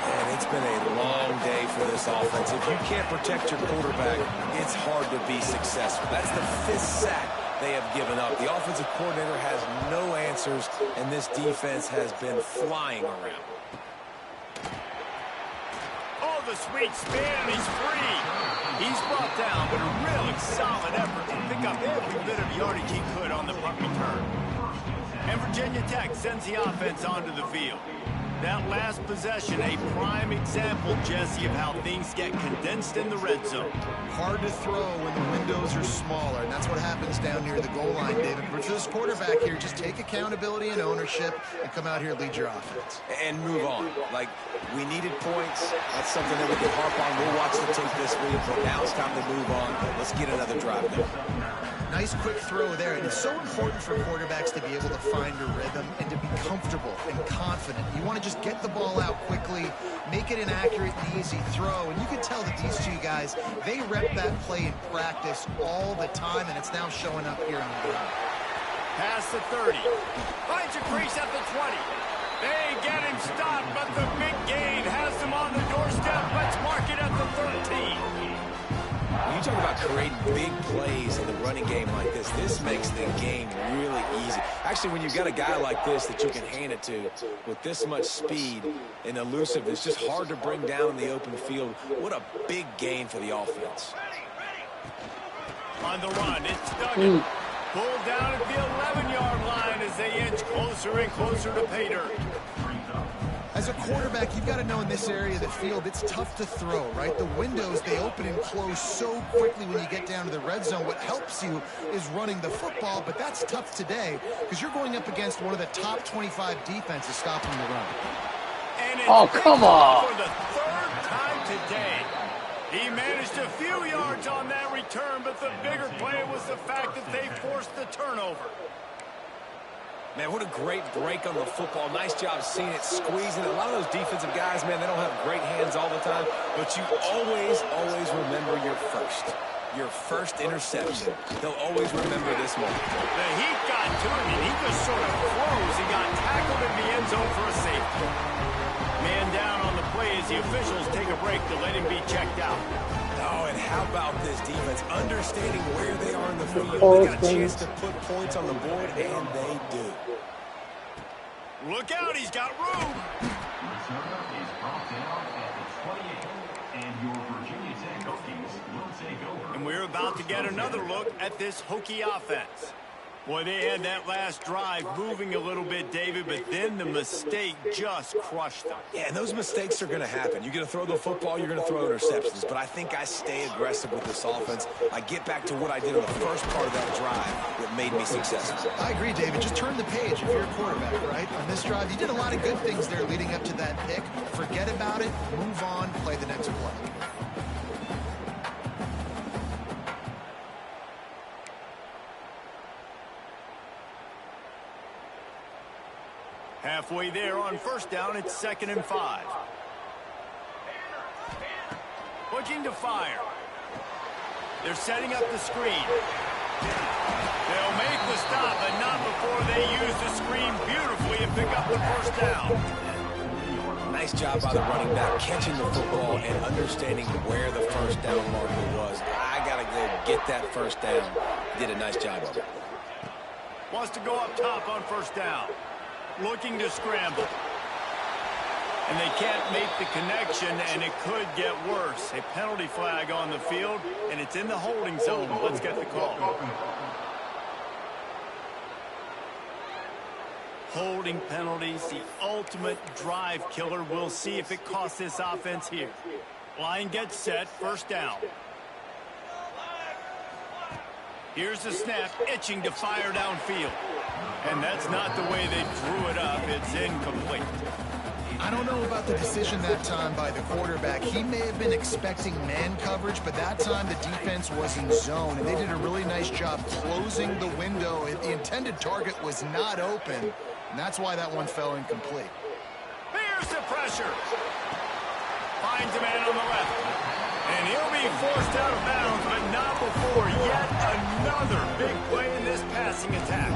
And it's been a long day for this offense. If you can't protect your quarterback, it's hard to be successful. That's the 5th sack they have given up. The offensive coordinator has no answers, and this defense has been flying around. Oh, of a sweet spin, and he's free. He's brought down, but a really solid effort to pick up every bit of yardage he could on the punt return. And Virginia Tech sends the offense onto the field. That last possession, a prime example, Jesse, of how things get condensed in the red zone. Hard to throw when the windows are smaller, and that's what happens down near the goal line, David. But for this quarterback here, just take accountability and ownership and come out here and lead your offense. And move on. Like, we needed points. That's something that we can harp on. We'll watch the tape this week, but now it's time to move on. Let's get another drive going. Nice quick throw there, and it's so important for quarterbacks to be able to find a rhythm and to be comfortable and confident. You want to just get the ball out quickly, make it an accurate and easy throw, and you can tell that these two guys, they rep that play in practice all the time, and it's now showing up here in the game. Past the 30. Finds a crease at the 20. They get him stopped, but the big gain has them on the doorstep. Let's mark it at the 13. When you talk about creating big plays in the running game like this, this makes the game really easy. Actually, when you've got a guy like this that you can hand it to with this much speed and elusiveness, just hard to bring down in the open field. What a big gain for the offense. On the run, it's Duggan. Pulled down at the 11-yard line as they inch closer and closer to pay dirt. As a quarterback, you've got to know in this area of the field, it's tough to throw, right? The windows, they open and close so quickly when you get down to the red zone. What helps you is running the football, but that's tough today because you're going up against one of the top 25 defenses stopping the run. And Oh, come on. For the third time today. He managed a few yards on that return, but the bigger play was the fact that they forced the turnover. Man, what a great break on the football. Nice job seeing it, squeezing it. A lot of those defensive guys, man, they don't have great hands all the time, but you always remember your first interception. They'll always remember this moment. The heat got to him, and he just sort of froze. He got tackled in the end zone for a safety. Man down on the play as the officials take a break to let him be checked out. Oh, and how about this defense understanding where they are in the field? They got a chance to put points on the board, and they do. Look out, he's got room. And we're about to get another look at this Hokie offense. Boy, they had that last drive moving a little bit, David, but then the mistake just crushed them. Yeah, and those mistakes are going to happen. You're going to throw the football, you're going to throw interceptions, but I think I stay aggressive with this offense. I get back to what I did on the first part of that drive that made me successful. I agree, David. Just turn the page if you're a quarterback, right? On this drive, you did a lot of good things there leading up to that pick. Forget about it, move on, play the next play. Halfway there on first down, it's 2nd and 5. Looking to fire. They're setting up the screen. They'll make the stop, but not before they use the screen beautifully and pick up the first down. Nice job by the running back, catching the football and understanding where the first down marker was. I got to go get that first down. Did a nice job of it. Wants to go up top on first down. Looking to scramble. And they can't make the connection, and it could get worse. A penalty flag on the field, and it's in the holding zone. Let's get the call. Holding penalties, the ultimate drive killer. We'll see if it costs this offense here. Line gets set, first down. Here's the snap, itching to fire downfield. And that's not the way they drew it up. It's incomplete. I don't know about the decision that time by the quarterback. He may have been expecting man coverage, but that time the defense was in zone, and they did a really nice job closing the window. The intended target was not open, and that's why that one fell incomplete. Here's the pressure. Finds a man on the left. And he'll be forced out of bounds, but not before yet another big play in this passing attack.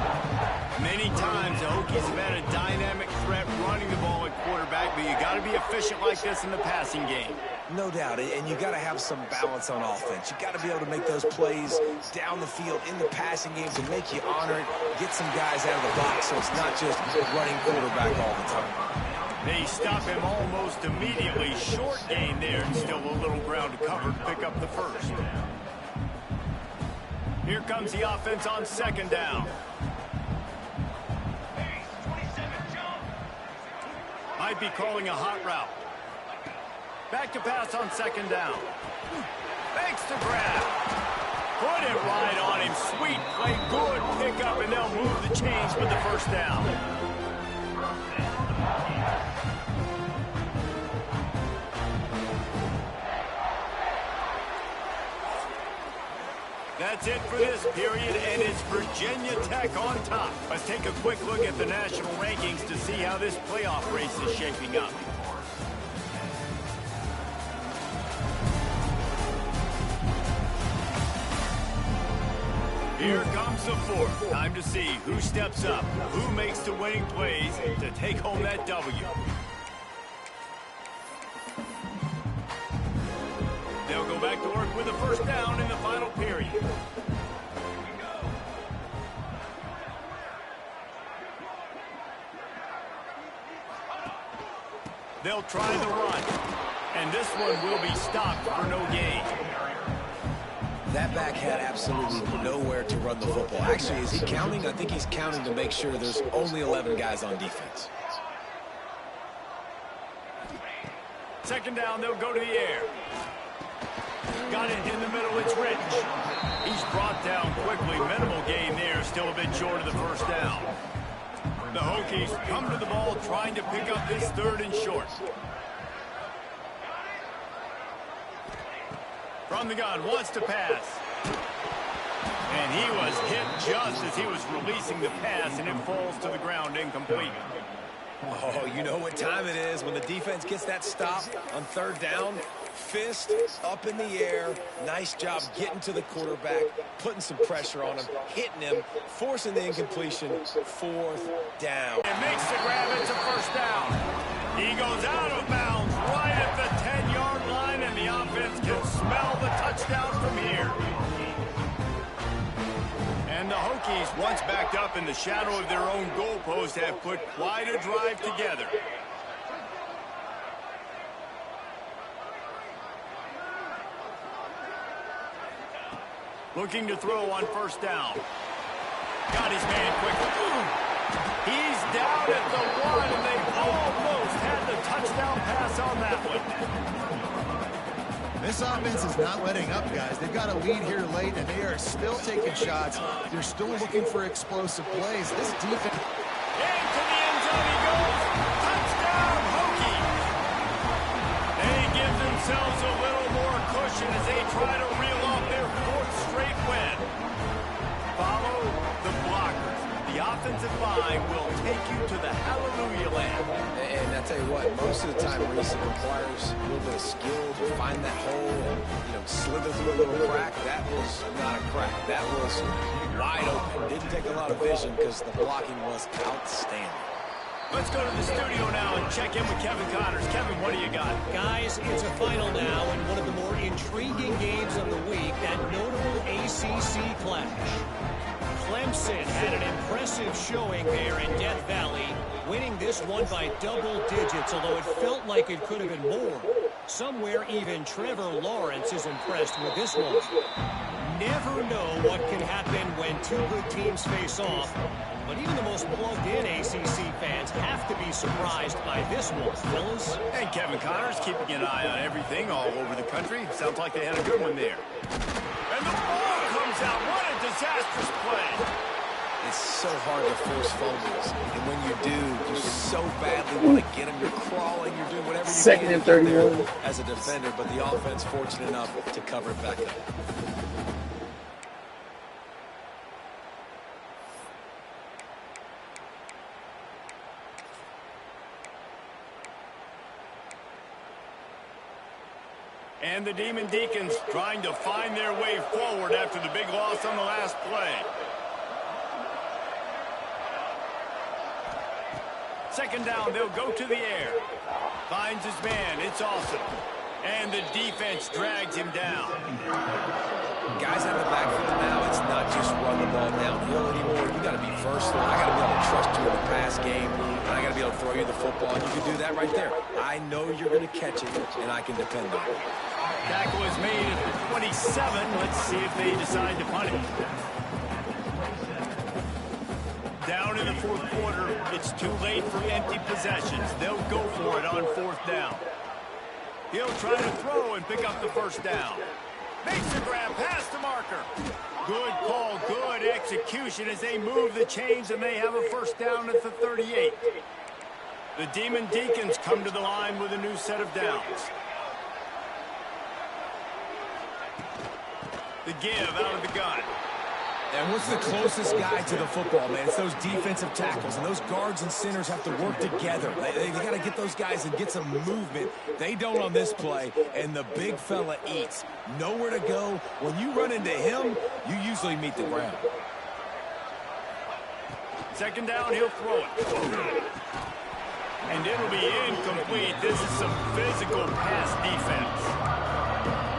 Many times the Hokies have had a dynamic threat running the ball at quarterback, but you got to be efficient like this in the passing game. No doubt, and you got to have some balance on offense. You got to be able to make those plays down the field in the passing game to make you honor it, get some guys out of the box so it's not just running quarterback all the time. They stop him almost immediately. Short gain there, and still a little ground to cover to pick up the first. Here comes the offense on second down. Might be calling a hot route. Back to pass on second down. Fakes to grab. Put it right on him. Sweet play. Good pickup, and they'll move the chains with the first down. That's it for this period, and it's Virginia Tech on top. Let's take a quick look at the national rankings to see how this playoff race is shaping up. Here comes the fourth. Time to see who steps up, who makes the winning plays to take home that W. They'll go back to work with a first down in the final period. They'll try the run, and this one will be stopped for no gain. That back had absolutely nowhere to run the football. Actually, is he counting? I think he's counting to make sure there's only 11 guys on defense. Second down, they'll go to the air. Got it in the middle, it's Rich. He's brought down quickly. Minimal gain there, still a bit short of the first down. The Hokies come to the ball trying to pick up this third and short. From the gun, wants to pass. And he was hit just as he was releasing the pass, and it falls to the ground incomplete. Oh, you know what time it is when the defense gets that stop on third down. Fist up in the air. Nice job getting to the quarterback, putting some pressure on him, hitting him, forcing the incompletion. Fourth down. And makes the grab. It's a first down. He goes out of bounds right at the 10-yard line, and the offense can smell the touchdown from here. And the Hokies, once backed up in the shadow of their own goalpost, have put quite a drive together. Looking to throw on first down. Got his man quickly. He's down at the one, and they almost had the touchdown pass on that one. This offense is not letting up, guys. They've got a lead here late, and they are still taking shots. They're still looking for explosive plays. This defense... Into the end zone he goes. Touchdown, Hokies. They give themselves a little more cushion as they try to reel off their fourth straight win. Follow the blockers. The offensive line will take you to the hallelujah land. And I tell you what, most of the time, Reese, it requires a little bit of skill to find that hole and, slither through a little crack. That was not a crack. That was wide open. Didn't take a lot of vision because the blocking was outstanding. Let's go to the studio now and check in with Kevin Connors. Kevin, what do you got? Guys, it's a final now, and one of the more intriguing games of the week, that notable ACC clash. Clemson had an impressive showing there in Death Valley, winning this one by double digits, although it felt like it could have been more. Somewhere even Trevor Lawrence is impressed with this one. Never know what can happen when two good teams face off, but even the most plugged-in ACC fans have to be surprised by this one, fellas. And Kevin Connors keeping an eye on everything all over the country. Sounds like they had a good one there. And the ball comes out. What a disastrous play. It's so hard to force fumbles, and when you do, you so badly want to get them. You're crawling, you're doing whatever you Second can and to get 31 there as a defender, but the offense fortunate enough to cover it back up. And the Demon Deacons trying to find their way forward after the big loss on the last play. Second down, they'll go to the air. Finds his man, it's Austin. And the defense drags him down. Guys out of the backfield now, it's not just run the ball downhill anymore. You got to be versatile. I got to be able to trust you in the pass game, and I got to be able to throw you the football, and you can do that right there. I know you're going to catch it, and I can depend on it. Tackle is made at the 27. Let's see if they decide to punt it. Down in the fourth quarter, it's too late for empty possessions. They'll go for it on fourth down. He'll try to throw and pick up the first down. Makes the grab past the marker. Good call, good execution as they move the chains, and they have a first down at the 38. The Demon Deacons come to the line with a new set of downs. The give out of the gun. And what's the closest guy to the football, man? It's those defensive tackles, and those guards and centers have to work together. They got to get those guys and get some movement. They don't on this play, and the big fella eats. Nowhere to go. When you run into him, you usually meet the ground. Second down, he'll throw it. And it'll be incomplete. This is some physical pass defense.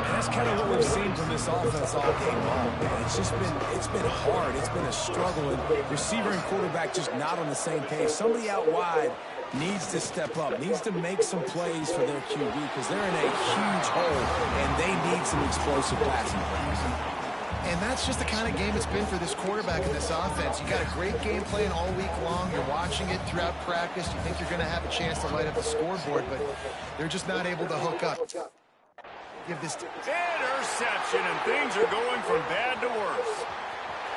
That's kind of what we've seen from this offense all game long, man. It's been hard. It's been a struggle, and receiver and quarterback just not on the same page. Somebody out wide needs to step up, needs to make some plays for their QB because they're in a huge hole, and they need some explosive passing plays. And that's just the kind of game it's been for this quarterback in this offense. You got a great game plan all week long. You're watching it throughout practice. You think you're going to have a chance to light up the scoreboard, but they're just not able to hook up. Give this interception, and things are going from bad to worse.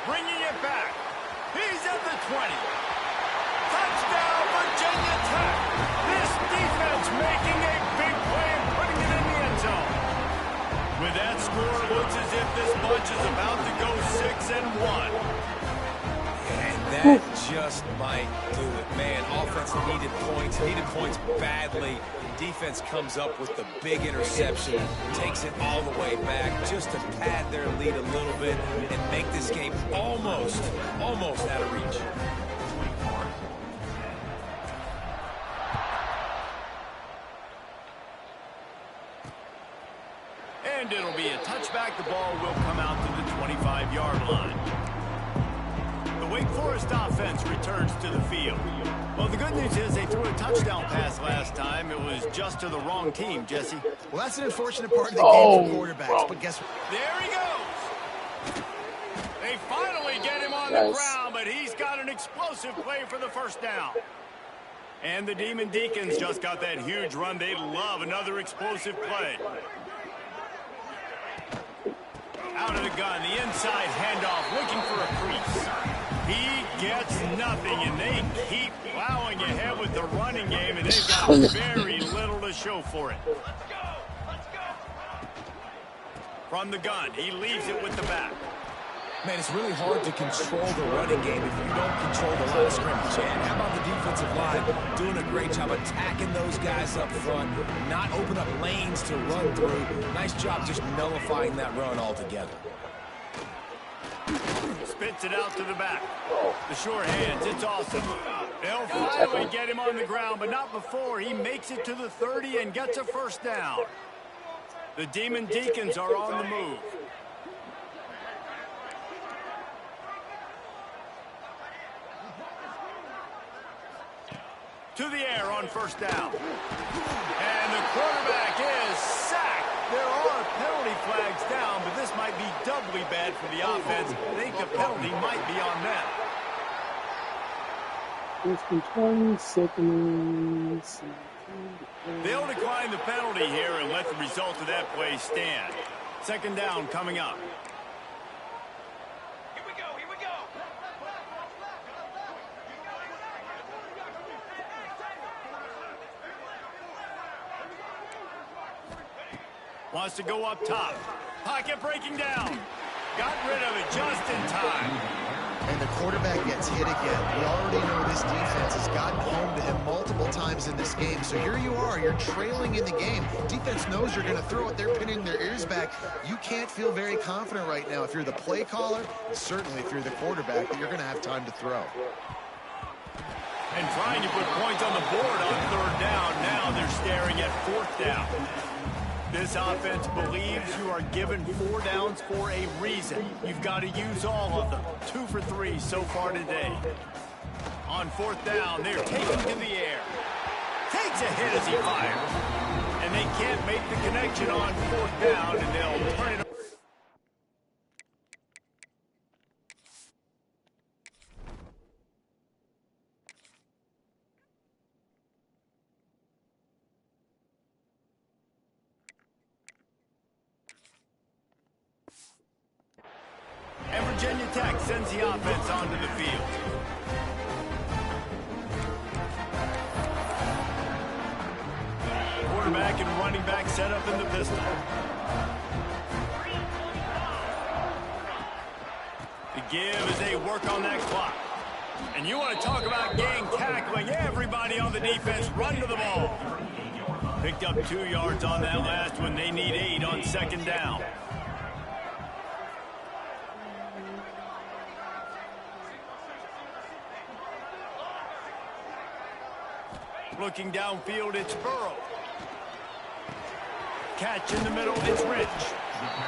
Bringing it back. He's at the 20. Touchdown, Virginia Tech. This defense making a big play and putting it in the end zone. With that score, it looks as if this bunch is about to go 6-1. And that just might do it, man. Offense needed points badly. Defense comes up with the big interception, takes it all the way back just to pad their lead a little bit and make this game almost out of reach. And it'll be a touchback. The ball will come out to the 25-yard line. The Wake Forest offense returns to the field. Well, the good news is they threw a touchdown pass last time. It was just to the wrong team, Jesse. Well, that's an unfortunate part of the game for quarterbacks, but guess what? There he goes. They finally get him on the ground, but he's got an explosive play for the first down. And the Demon Deacons just got that huge run. They love another explosive play. Out of the gun, the inside handoff, looking for a crease. He gets nothing, and they keep plowing ahead with the running game, and they've got very little to show for it. Let's go. From the gun, he leaves it with the back. Man, it's really hard to control the running game if you don't control the line of scrimmage. And how about the defensive line doing a great job attacking those guys up front, not open up lanes to run through. Nice job just nullifying that run altogether. Spits it out to the back. The short hands, it's awesome. They'll finally get him on the ground, but not before he makes it to the 30 and gets a first down. The Demon Deacons are on the move. To the air on first down. And the quarterback is sacked. There are penalty flags down, but this might be doubly bad for the offense. I think the penalty might be on them. 20 seconds. They'll decline the penalty here and let the result of that play stand. Second down coming up. Here we go. Wants to go up top. Pocket breaking down. Got rid of it just in time. And the quarterback gets hit again. We already know this defense has gotten home to him multiple times in this game. So here you are. You're trailing in the game. Defense knows you're going to throw it. They're pinning their ears back. You can't feel very confident right now if you're the play caller, and certainly if you're the quarterback, that you're going to have time to throw. And trying to put points on the board on third down. Now they're staring at fourth down. This offense believes you are given 4 downs for a reason. You've got to use all of them. 2 for 3 so far today. On 4th down, they're taken to the air. Takes a hit as he fires. And they can't make the connection on 4th down, and they'll turn it. And Virginia Tech sends the offense onto the field. Quarterback and running back set up in the pistol. The give as they work on that clock. And you want to talk about gang tackling. Everybody on the defense run to the ball. Picked up 2 yards on that last one. They need 8 on 2nd down. Looking downfield, it's Burrow. Catch in the middle, it's Rich.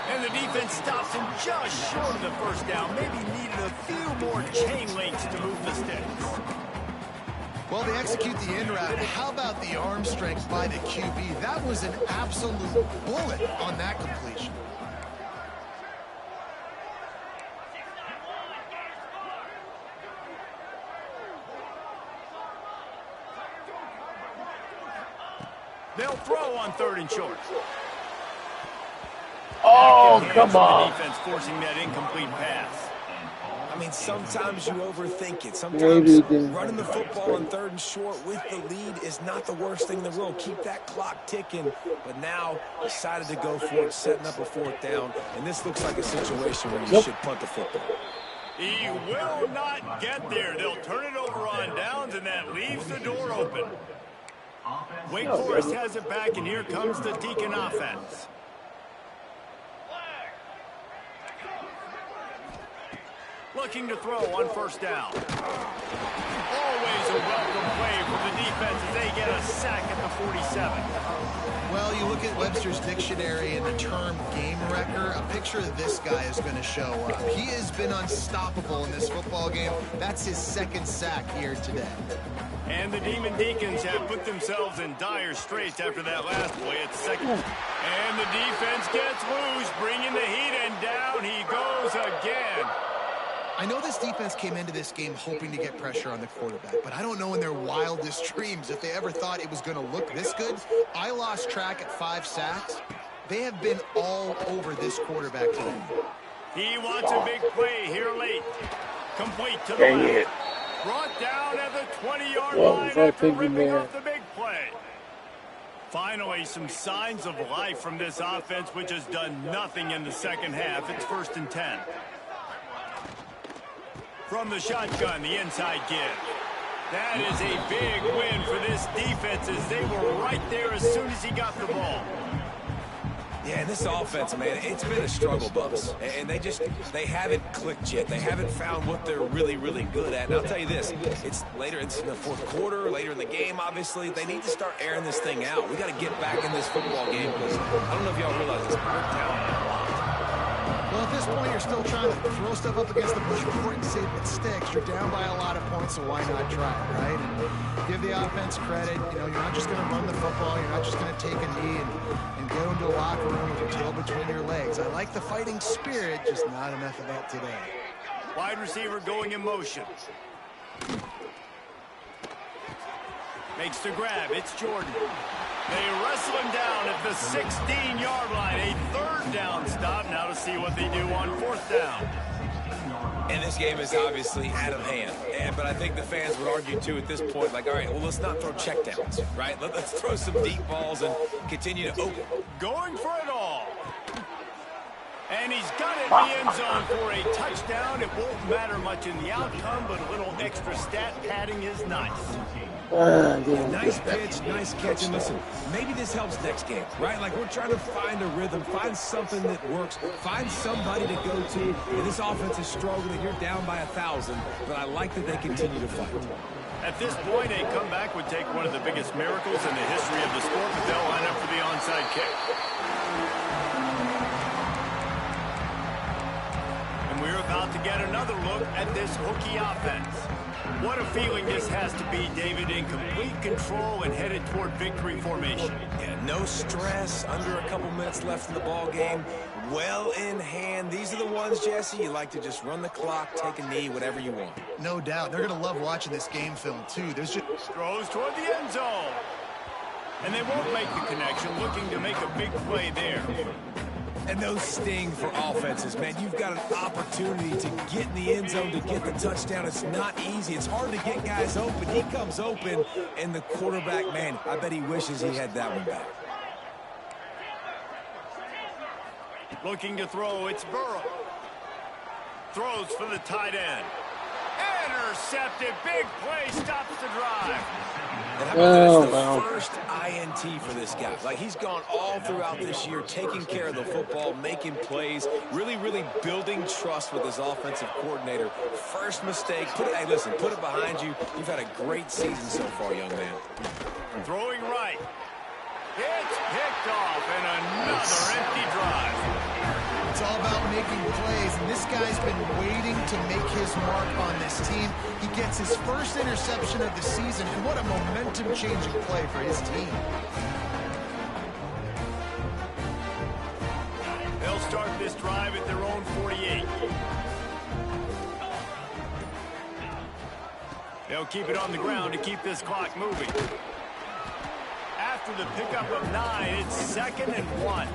And the defense stops him just short of the 1st down. Maybe needed a few more chain links to move the sticks. Well, they execute the in route. How about the arm strength by the QB? That was an absolute bullet on that completion. They'll throw on 3rd and short. Oh, come on. The defense forcing that incomplete pass. I mean, sometimes you overthink it. Sometimes running the football on 3rd and short with the lead is not the worst thing in the world. Keep that clock ticking. But now decided to go for it, setting up a 4th down. And this looks like a situation where you should punt the football. He will not get there. They'll turn it over on downs, and that leaves the door open. Wake Forest has it back, and here comes the Deacon offense. Looking to throw on 1st down. Always a welcome play from the defense as they get a sack at the 47. Well, you look at Webster's dictionary and the term game wrecker, a picture of this guy is going to show up. He has been unstoppable in this football game. That's his 2nd sack here today. And the Demon Deacons have put themselves in dire straits after that last play at 2nd. And the defense gets loose, bringing the heat, and down he goes again. I know this defense came into this game hoping to get pressure on the quarterback, but I don't know in their wildest dreams if they ever thought it was going to look this good. I lost track at 5 sacks. They have been all over this quarterback today. He wants a big play here late. Complete to the left. Brought down at the 20-yard line after ripping off the big play. Finally, some signs of life from this offense, which has done nothing in the 2nd half. It's 1st and 10. From the shotgun, the inside give. That is a big win for this defense as they were right there as soon as he got the ball. Yeah, and this offense, man, it's been a struggle bus. And they haven't clicked yet. They haven't found what they're really, really good at. And I'll tell you this, it's later in the 4th quarter, later in the game, obviously. They need to start airing this thing out. We got to get back in this football game because I don't know if y'all realize this, but we're down a lot. Well, at this point, you're still trying to throw stuff up against the board and see if it sticks. You're down by a lot of points, so why not try it, right? And give the offense credit. You know, you're not just going to run the football. You're not just going to take a knee and go into a locker room with your tail between your legs. I like the fighting spirit, just not enough of that today. Wide receiver going in motion. Makes the grab. It's Jordan. They wrestle him down at the 16-yard line. A 3rd down stop. Now to see what they do on 4th down. And this game is obviously out of hand. But I think the fans would argue, too, at this point, like, all right, well, let's not throw checkdowns, right? Let's throw some deep balls and continue to open. Going for it all. And he's got it in the end zone for a touchdown. It won't matter much in the outcome, but a little extra stat padding is nice. Nice pitch, nice catch. And listen, maybe this helps next game, right? Like, we're trying to find a rhythm, find something that works, find somebody to go to. And this offense is struggling. You're down by 1,000, but I like that they continue to fight. At this point, a comeback would take one of the biggest miracles in the history of the sport, but they'll line up for the onside kick. And we're about to get another look at this Hokie offense. What a feeling this has to be, David, in complete control and headed toward victory formation. Yeah, no stress, under a couple minutes left in the ball game, well in hand. These are the ones, Jesse, you like to just run the clock, take a knee, whatever you want. No doubt. They're going to love watching this game film, too. There's just... Throws toward the end zone. And they won't make the connection, looking to make a big play there. And those sting for offenses, man. You've got an opportunity to get in the end zone to get the touchdown. It's not easy. It's hard to get guys open. He comes open, and the quarterback, man, I bet he wishes he had that one back. Looking to throw, it's Burrow. Throws for the tight end. Intercepted. Big play, stops the drive. And how about this, the first INT for this guy. Like, he's gone all throughout this year, taking care of the football, making plays, really, really building trust with his offensive coordinator. First mistake, hey, listen, put it behind you. You've had a great season so far, young man. Throwing right. It's picked off, and another empty drive. It's all about making plays, and this guy's been waiting to make his mark on this team. He gets his first interception of the season, and what a momentum-changing play for his team. They'll start this drive at their own 48. They'll keep it on the ground to keep this clock moving. After the pickup of 9, it's 2nd and 1.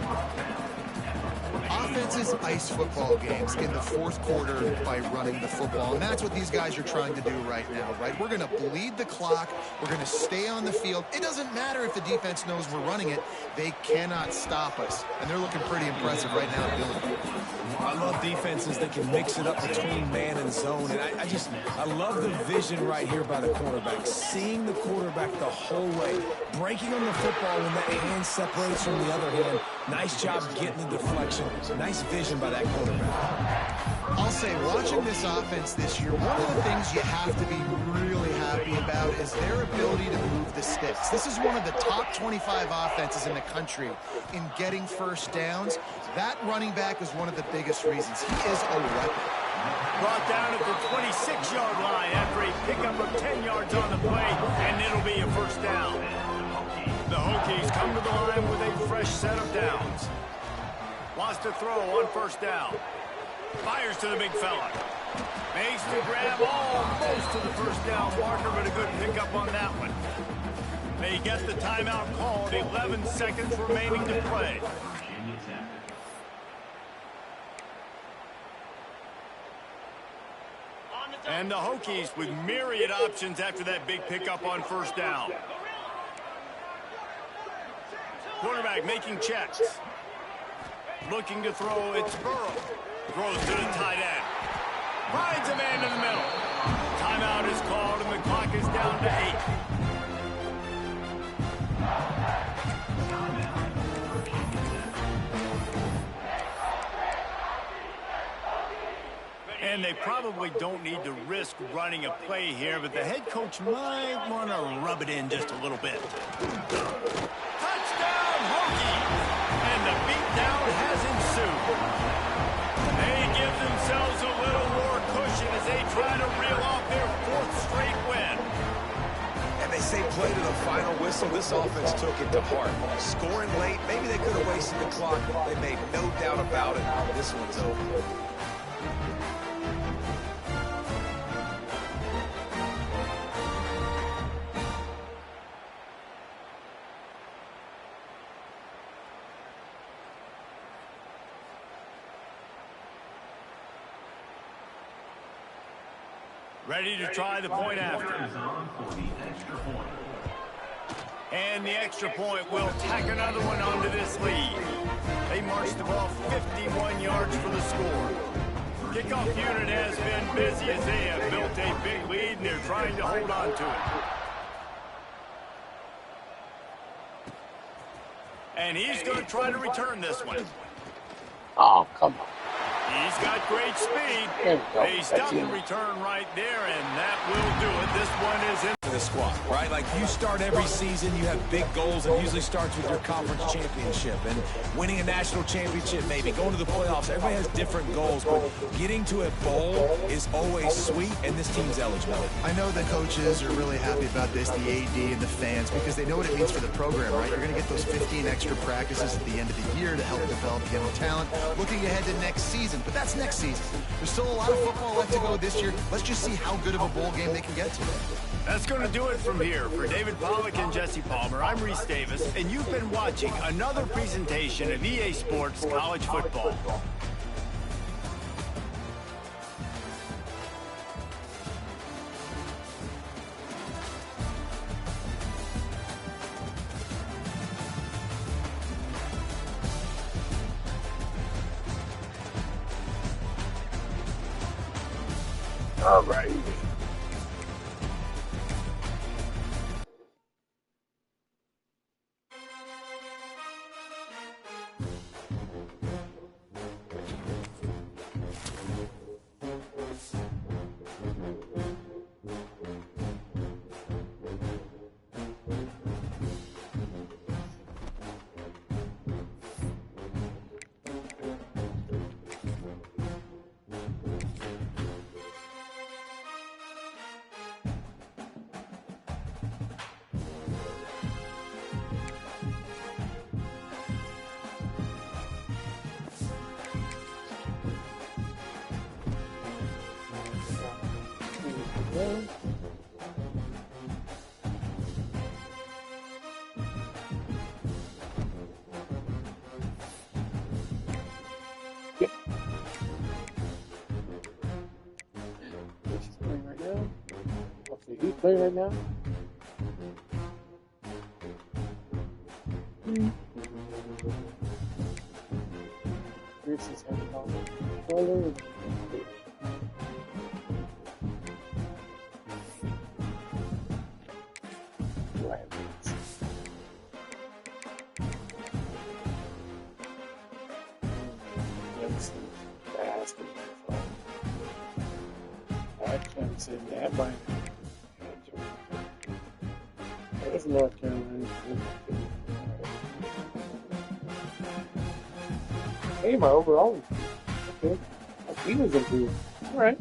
Offenses ice football games in the fourth quarter by running the football, and that's what these guys are trying to do right now, right? We're going to bleed the clock. We're going to stay on the field. It doesn't matter if the defense knows we're running it. They cannot stop us, and they're looking pretty impressive right now doing it. I love defenses that can mix it up between man and zone, and I love the vision right here by the quarterback, seeing the quarterback the whole way, breaking on the football when that hand separates from the other hand. Nice job getting the deflection. Nice vision by that quarterback. I'll say, watching this offense this year, one of the things you have to be really happy about is their ability to move the sticks. This is one of the top 25 offenses in the country in getting first downs. That running back is one of the biggest reasons. He is a weapon. Brought down at the 26-yard line after a pickup of 10 yards on the play, and it'll be a first down. The Hokies come to the line with a fresh set of downs. Wants to throw on first down. Fires to the big fella. Makes the grab almost to the first down marker, but a good pickup on that one. They get the timeout called. 11 seconds remaining to play. And the Hokies with myriad options after that big pickup on first down. Quarterback making checks. Looking to throw, it's Burrow. Throws to the tight end. Finds a man in the middle. Timeout is called, and the clock is down to 8. And they probably don't need to risk running a play here, but the head coach might want to rub it in just a little bit. Touchdown, Hokie! And the beatdown has ensued. They give themselves a little more cushion as they try to reel off their 4th straight win. And they say play to the final whistle. This offense took it to heart. Scoring late, maybe they could have wasted the clock. They made no doubt about it. This one's over. Ready to try the point after. And the extra point will tack another one onto this lead. They marched the ball 51 yards for the score. Kickoff unit has been busy as they have built a big lead, and they're trying to hold on to it. And he's going to try to return this one. Oh, come on. He's got great speed. They stop the return right there, and that will do it. This one is in. squad, right? Like, you start every season, you have big goals. It usually starts with your conference championship and winning a national championship, maybe going to the playoffs. Everybody has different goals, but getting to a bowl is always sweet, and this team's eligible. I know the coaches are really happy about this, the AD and the fans, because they know what it means for the program, right? You're going to get those 15 extra practices at the end of the year to help develop young talent. Looking ahead to next season, but that's next season. There's still a lot of football left to go this year. Let's just see how good of a bowl game they can get to. That's going to do it from here. For David Pollack and Jesse Palmer, I'm Reese Davis, and you've been watching another presentation of EA Sports College Football. All right. Yep. He's playing right now. Hopefully he's playing right now. Chris is having all the controller. That might. There's North Carolina. Hey, my overall. Okay. My team is improved. All right.